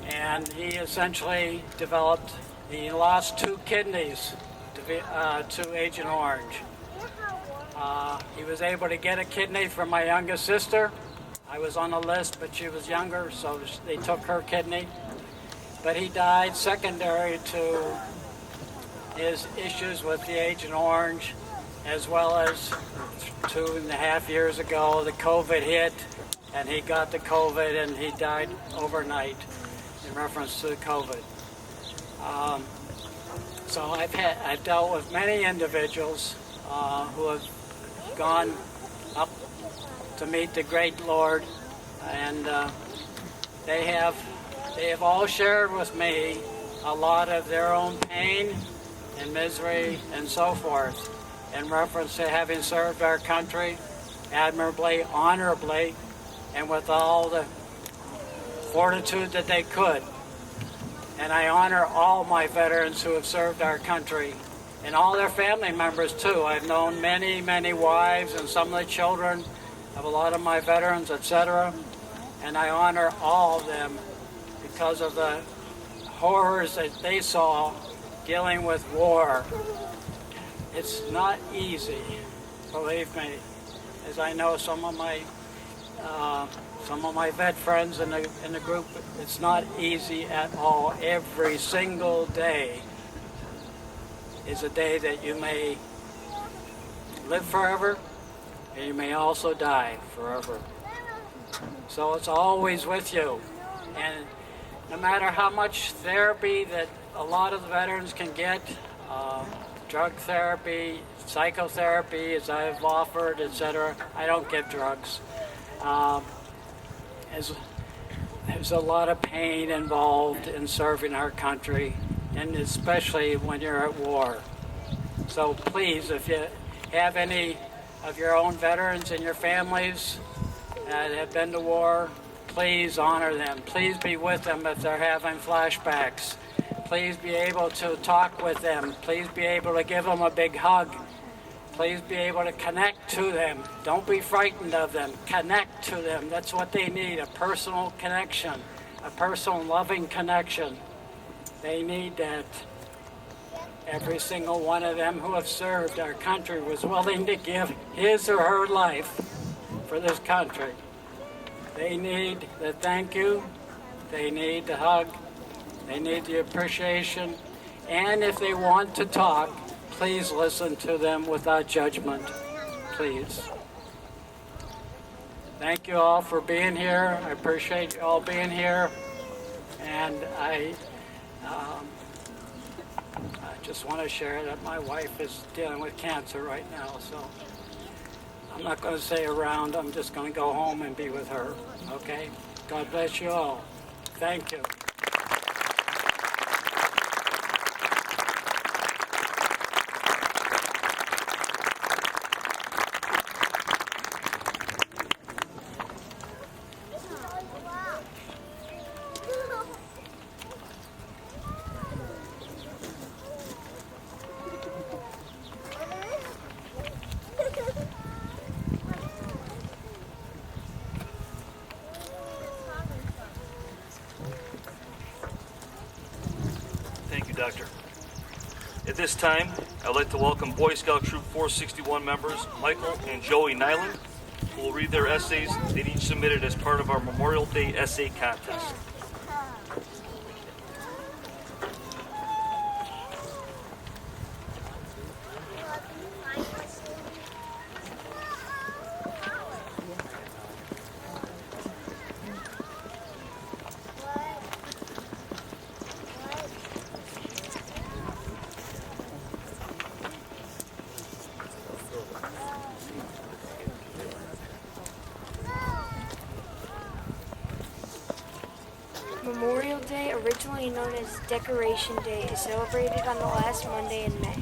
S5: and he essentially developed, he lost 2 kidneys to Agent Orange. He was able to get a kidney from my youngest sister. I was on the list, but she was younger, so they took her kidney. But he died secondary to his issues with the Agent Orange, as well as 2.5 years ago, the COVID hit, and he got the COVID and he died overnight in reference to the COVID. So I've dealt with many individuals who have gone up to meet the great Lord, and they have all shared with me a lot of their own pain and misery and so forth in reference to having served our country admirably, honorably, and with all the fortitude that they could. And I honor all my veterans who have served our country and all their family members too. I've known many, many wives and some of the children of a lot of my veterans, etc. And I honor all of them because of the horrors that they saw dealing with war. It's not easy, believe me, as I know some of my vet friends in the group. It's not easy at all. Every single day is a day that you may live forever, and you may also die forever. So it's always with you. And no matter how much therapy that a lot of the veterans can get, drug therapy, psychotherapy, as I've offered, etc. I don't give drugs. There's a lot of pain involved in serving our country, and especially when you're at war. So please, if you have any of your own veterans in your families that have been to war, please honor them. Please be with them if they're having flashbacks. Please be able to talk with them. Please be able to give them a big hug. Please be able to connect to them. Don't be frightened of them. Connect to them. That's what they need, a personal connection, a personal loving connection. They need that. Every single one of them who have served our country was willing to give his or her life for this country. They need the thank you. They need the hug. They need the appreciation. And if they want to talk, please listen to them without judgment. Please. Thank you all for being here. I appreciate you all being here. And I just want to share that my wife is dealing with cancer right now, so I'm not going to stay around. I'm just going to go home and be with her, okay? God bless you all. Thank you.
S1: Thank you, Doctor. At this time, I'd like to welcome Boy Scout Troop 461 members Michael and Joey Nyland, who will read their essays they each submitted as part of our Memorial Day essay contest.
S7: Memorial Day, originally known as Decoration Day, is celebrated on the last Monday in May.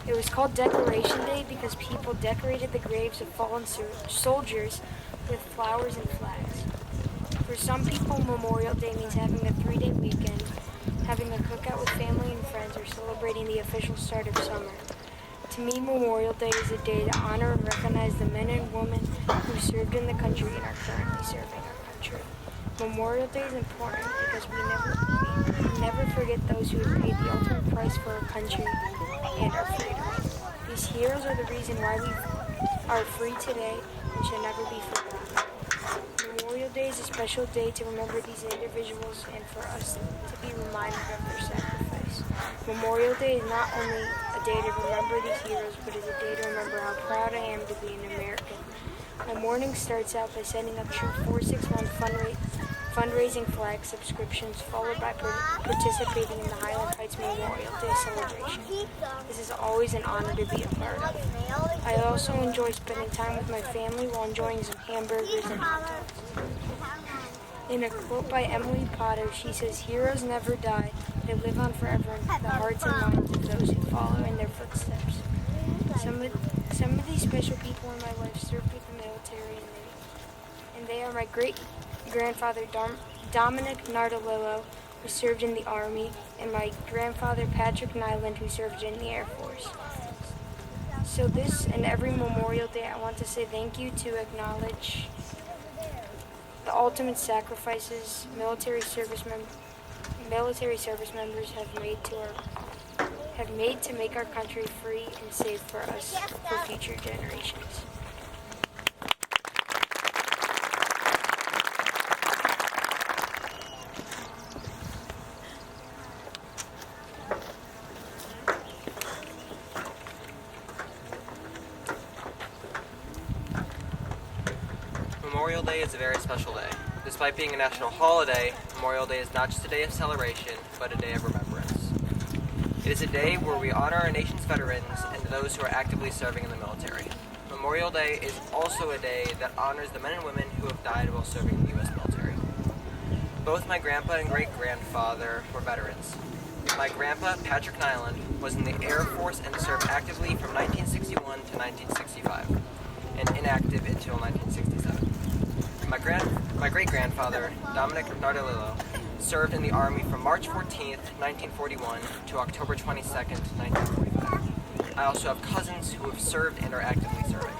S7: It was called Decoration Day because people decorated the graves of fallen soldiers with flowers and flags. For some people, Memorial Day means having a 3-day weekend, having a cookout with family and friends, or celebrating the official start of summer. To me, Memorial Day is a day to honor and recognize the men and women who served in the country and are currently serving our country. Memorial Day is important because we never forget those who have paid the ultimate price for our country and our freedom. These heroes are the reason why we are free today and should never be forgotten. Memorial Day is a special day to remember these individuals and for us to be reminded of their sacrifice. Memorial Day is not only a day to remember these heroes, but is a day to remember how proud I am to be an American. My morning starts out by setting up Troop 461 fundraising flag subscriptions, followed by participating in the Highland Heights Memorial Day celebration. This is always an honor to be a part of. I also enjoy spending time with my family while enjoying some hamburgers and hot dogs. In a quote by Emily Potter, she says, "Heroes never die. They live on forever in the hearts and minds of those who follow in their footsteps." Some of these special people in my life served with the military, and they are my great-grandfather Dominic Nardolillo, who served in the Army, and my grandfather Patrick Nyland, who served in the Air Force. So this and every Memorial Day, I want to say thank you to acknowledge the ultimate sacrifices military service members have made to make our country free and safe for us for future generations.
S8: Memorial Day is a very special day. Despite being a national holiday, Memorial Day is not just a day of celebration, but a day of remembrance. It is a day where we honor our nation's veterans and those who are actively serving in the military. Memorial Day is also a day that honors the men and women who have died while serving in the U.S. military. Both my grandpa and great-grandfather were veterans. My grandpa, Patrick Highland, was in the Air Force and served actively from 1961 to 1965, and inactive until 1967. My great-grandfather, Dominic Nardolillo, served in the Army from March 14th, 1941 to October 22nd, 1945. I also have cousins who have served and are actively serving.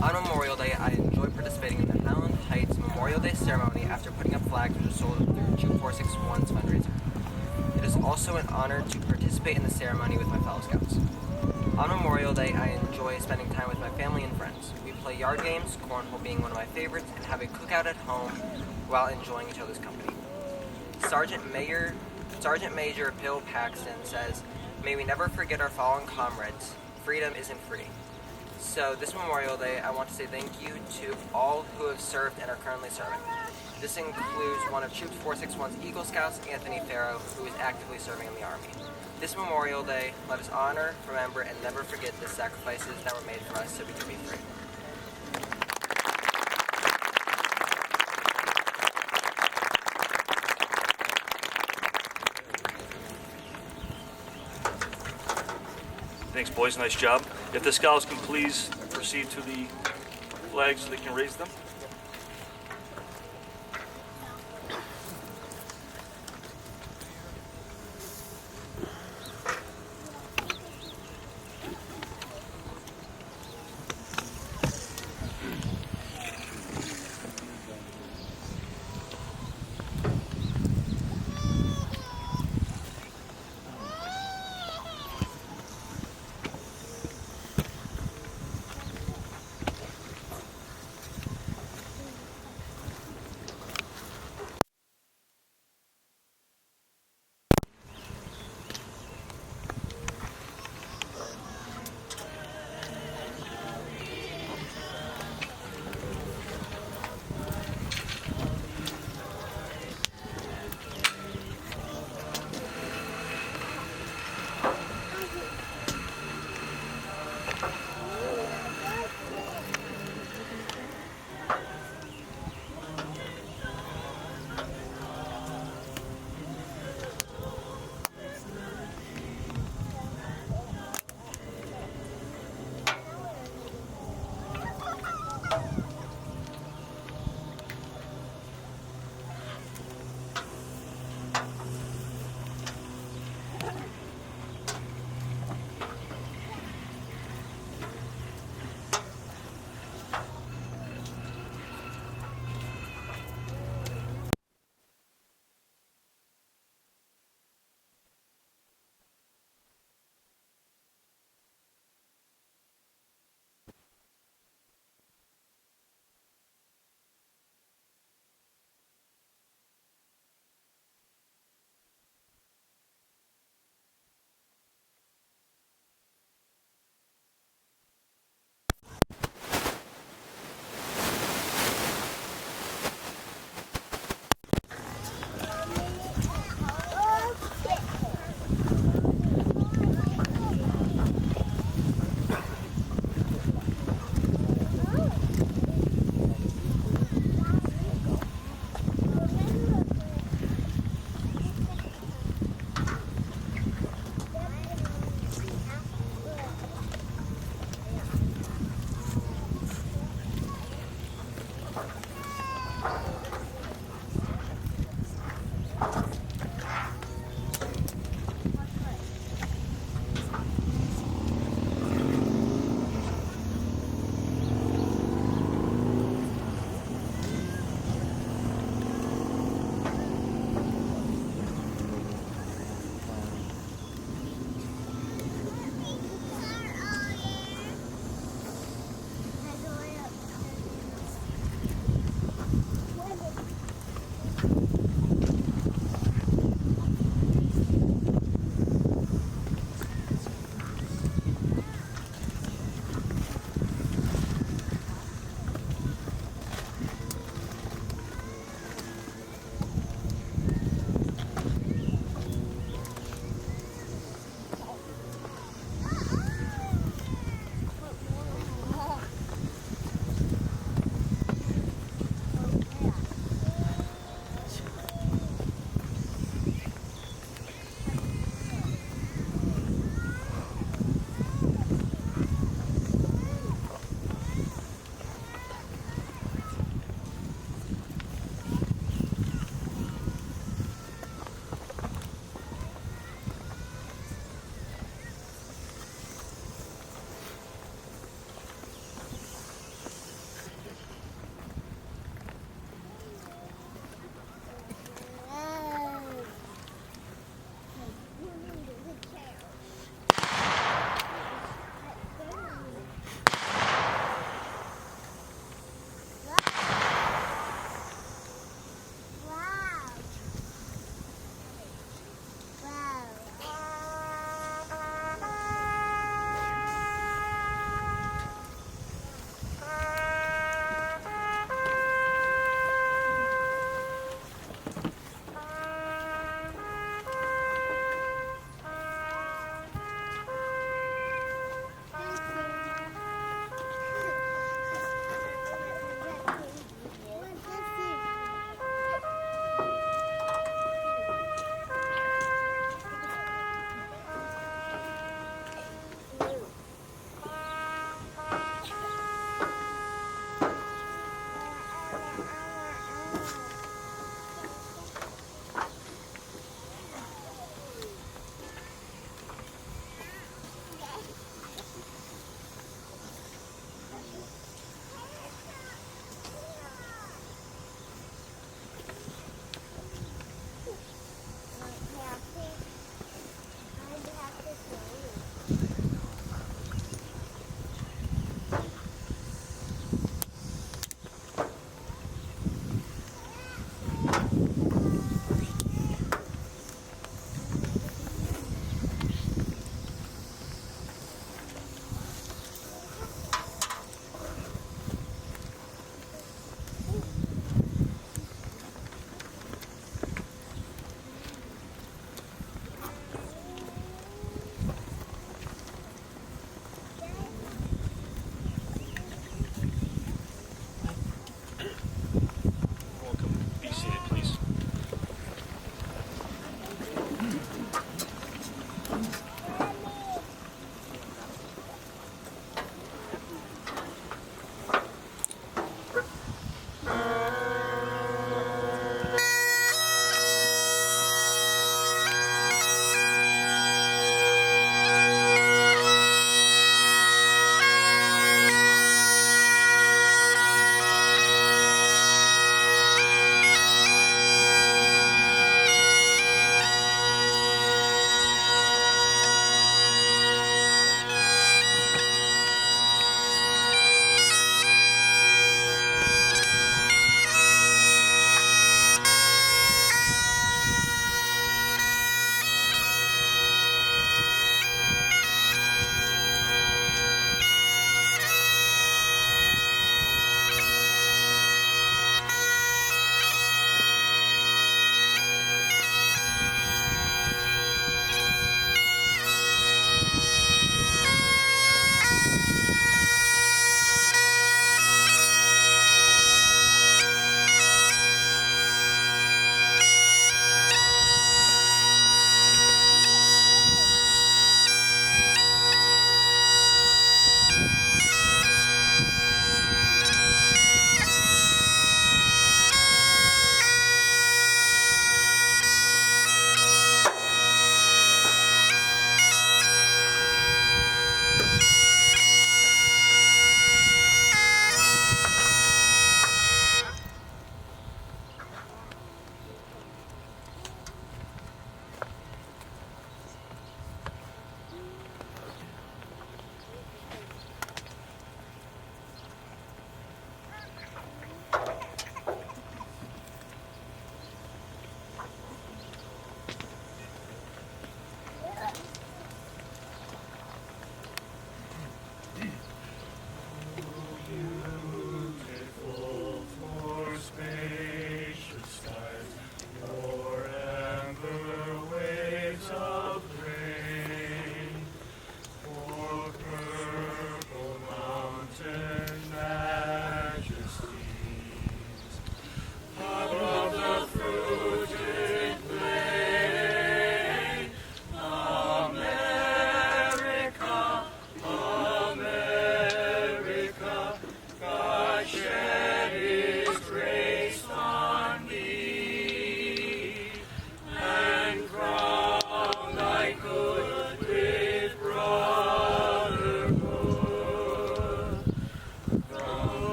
S8: On Memorial Day, I enjoy participating in the Highland Heights Memorial Day ceremony after putting up flags which are sold through Troop 461's fundraiser. It is also an honor to participate in the ceremony with my fellow scouts. On Memorial Day, I enjoy spending time with my family and friends. We play yard games, cornhole being one of my favorites, and have a cookout at home while enjoying each other's company. Sergeant Major Bill Paxton says, "May we never forget our fallen comrades. Freedom isn't free." So this Memorial Day, I want to say thank you to all who have served and are currently serving. This includes one of Troop 461's Eagle Scouts, Anthony Farrow, who is actively serving in the Army. This Memorial Day, let us honor, remember, and never forget the sacrifices that were made for us so we can be free.
S1: Thanks, boys. Nice job. If the scouts can please proceed to the flags so they can raise them.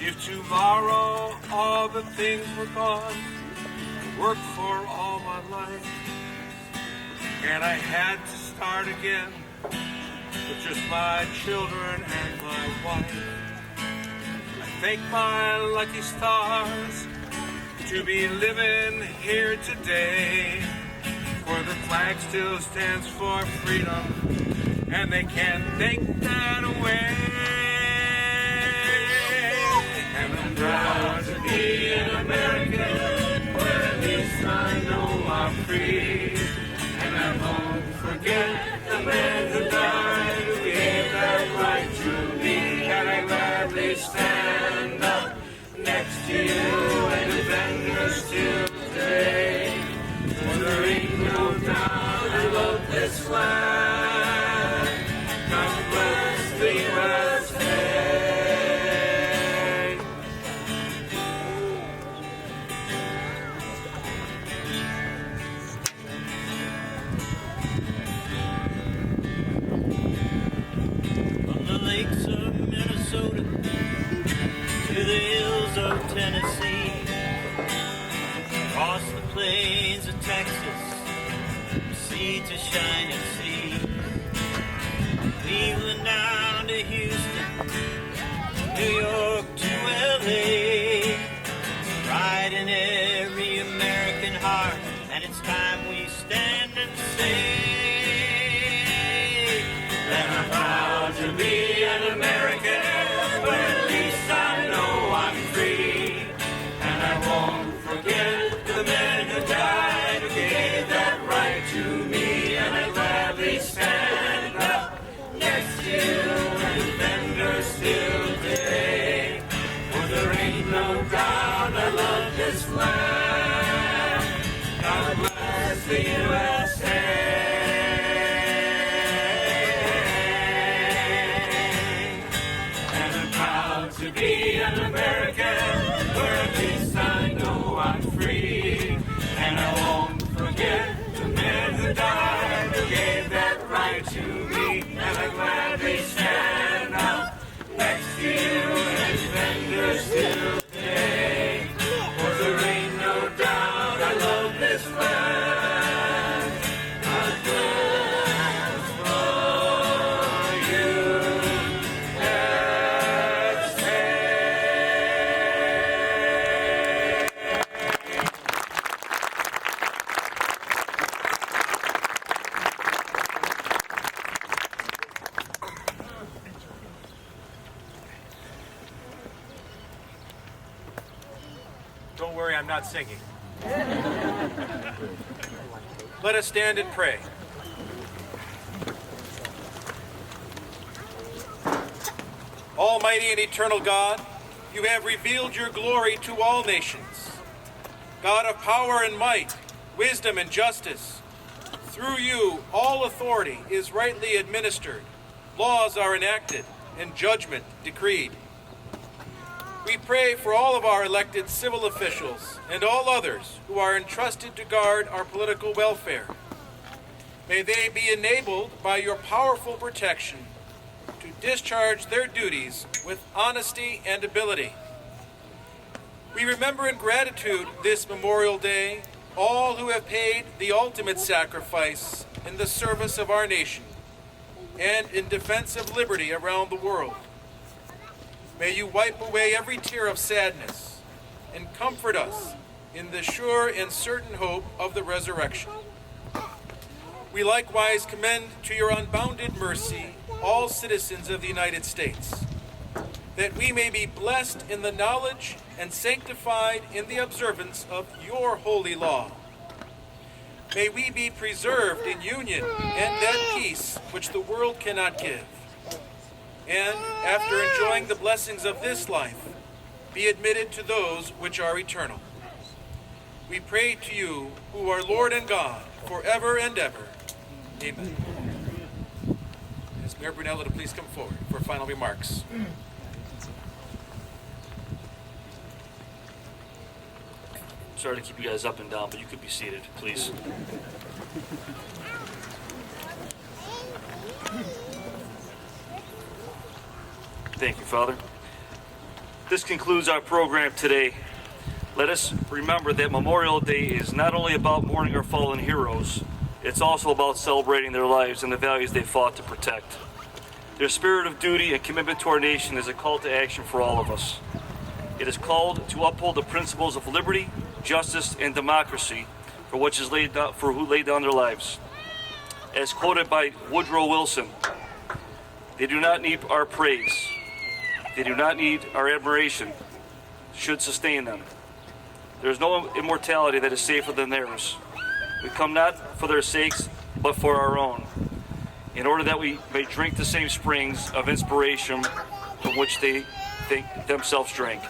S9: If tomorrow all the things were gone, worked for all my life, and I had to start again with just my children and my wife, I thank my lucky stars to be living here today. For for the flag still stands for freedom, and they can't take that away. And I'm proud to be an American, where at least I know I'm free. And I won't forget the man who died, who gave that right to me. And I gladly stand up next to you and defend her still today. For there ain't no doubt I love this land. God bless the USA.
S10: From the lakes of Minnesota to the hills of Tennessee, across the plains of Texas, from sea to shining sea, Cleveland down to Houston, New York to LA, pride in every American heart, and it's time we stand and say that I'm proud to be an American, but at least I know I'm free. And I won't forget the men who died, who gave that right to me. And I gladly stand up next to you and defend her still today. For there ain't no doubt I love this land. God bless the USA. To be an American, where at least I know I'm free. And I won't forget the men who died, who gave that right to me. And I gladly stand up next to you and defend her still today. For there ain't no doubt I love this land. God bless for you.
S2: Don't worry, I'm not singing. Let us stand and pray. Almighty and eternal God, you have revealed your glory to all nations. God of power and might, wisdom and justice, through you all authority is rightly administered, laws are enacted, and judgment decreed. We pray for all of our elected civil officials and all others who are entrusted to guard our political welfare. May they be enabled by your powerful protection to discharge their duties with honesty and ability. We remember in gratitude this Memorial Day all who have paid the ultimate sacrifice in the service of our nation and in defense of liberty around the world. May you wipe away every tear of sadness and comfort us in the sure and certain hope of the resurrection. We likewise commend to your unbounded mercy all citizens of the United States, that we may be blessed in the knowledge and sanctified in the observance of your holy law. May we be preserved in union and that peace which the world cannot give. And, after enjoying the blessings of this life, be admitted to those which are eternal. We pray to you, who are Lord and God, forever and ever. Amen. Ask Mayor Brunello to please come forward for final remarks.
S1: Sorry to keep you guys up and down, but you could be seated, please. Thank you, Father. This concludes our program today. Let us remember that Memorial Day is not only about mourning our fallen heroes, it's also about celebrating their lives and the values they fought to protect. Their spirit of duty and commitment to our nation is a call to action for all of us. It is called to uphold the principles of liberty, justice, and democracy for who laid down their lives. As quoted by Woodrow Wilson, they do not need our praise. They do not need our admiration. Should sustain them. There is no immortality that is safer than theirs. We come not for their sakes, but for our own, in order that we may drink the same springs of inspiration from which they themselves drank.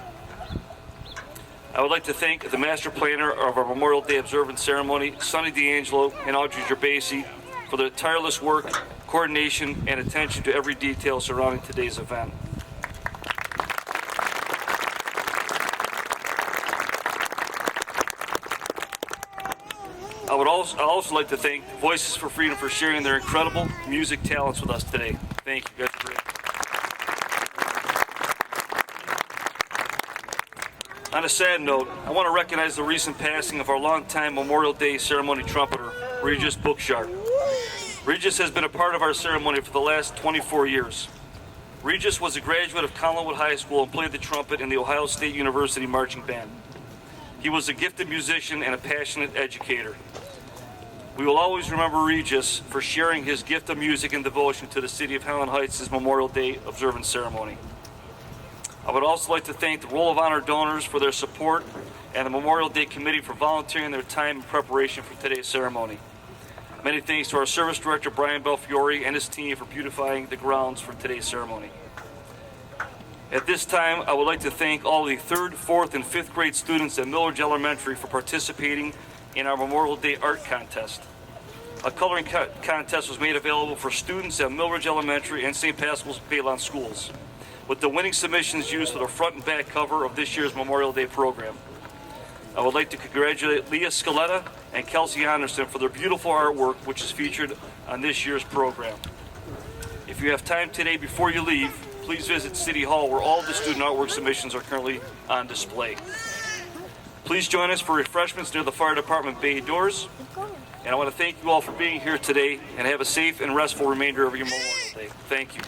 S1: I would like to thank the master planner of our Memorial Day observance ceremony, Sonny D'Angelo and Audrey Gerbasi, for their tireless work, coordination, and attention to every detail surrounding today's event. I'd also like to thank Voices for Freedom for sharing their incredible music talents with us today. Thank you guys. On a sad note, I want to recognize the recent passing of our longtime Memorial Day ceremony trumpeter, Regis Bookshar. Regis has been a part of our ceremony for the last 24 years. Regis was a graduate of Collinwood High School and played the trumpet in the Ohio State University Marching Band. He was a gifted musician and a passionate educator. We will always remember Regis for sharing his gift of music and devotion to the city of Highland Heights' Memorial Day observance ceremony. I would also like to thank the Roll of Honor donors for their support and the Memorial Day Committee for volunteering their time in preparation for today's ceremony. Many thanks to our Service Director, Brian Belfiore, and his team for beautifying the grounds for today's ceremony. At this time, I would like to thank all the 3rd, 4th, and 5th grade students at Millridge Elementary for participating in our Memorial Day Art Contest. A coloring contest was made available for students at Millridge Elementary and St. Pascal's Baylon schools, with the winning submissions used for the front and back cover of this year's Memorial Day program. I would like to congratulate Leah Scaletta and Kelsey Anderson for their beautiful artwork, which is featured on this year's program. If you have time today before you leave, please visit City Hall, where all the student artwork submissions are currently on display. Please join us for refreshments near the fire department bay doors. And I want to thank you all for being here today, and have a safe and restful remainder of your Memorial Day. Thank you.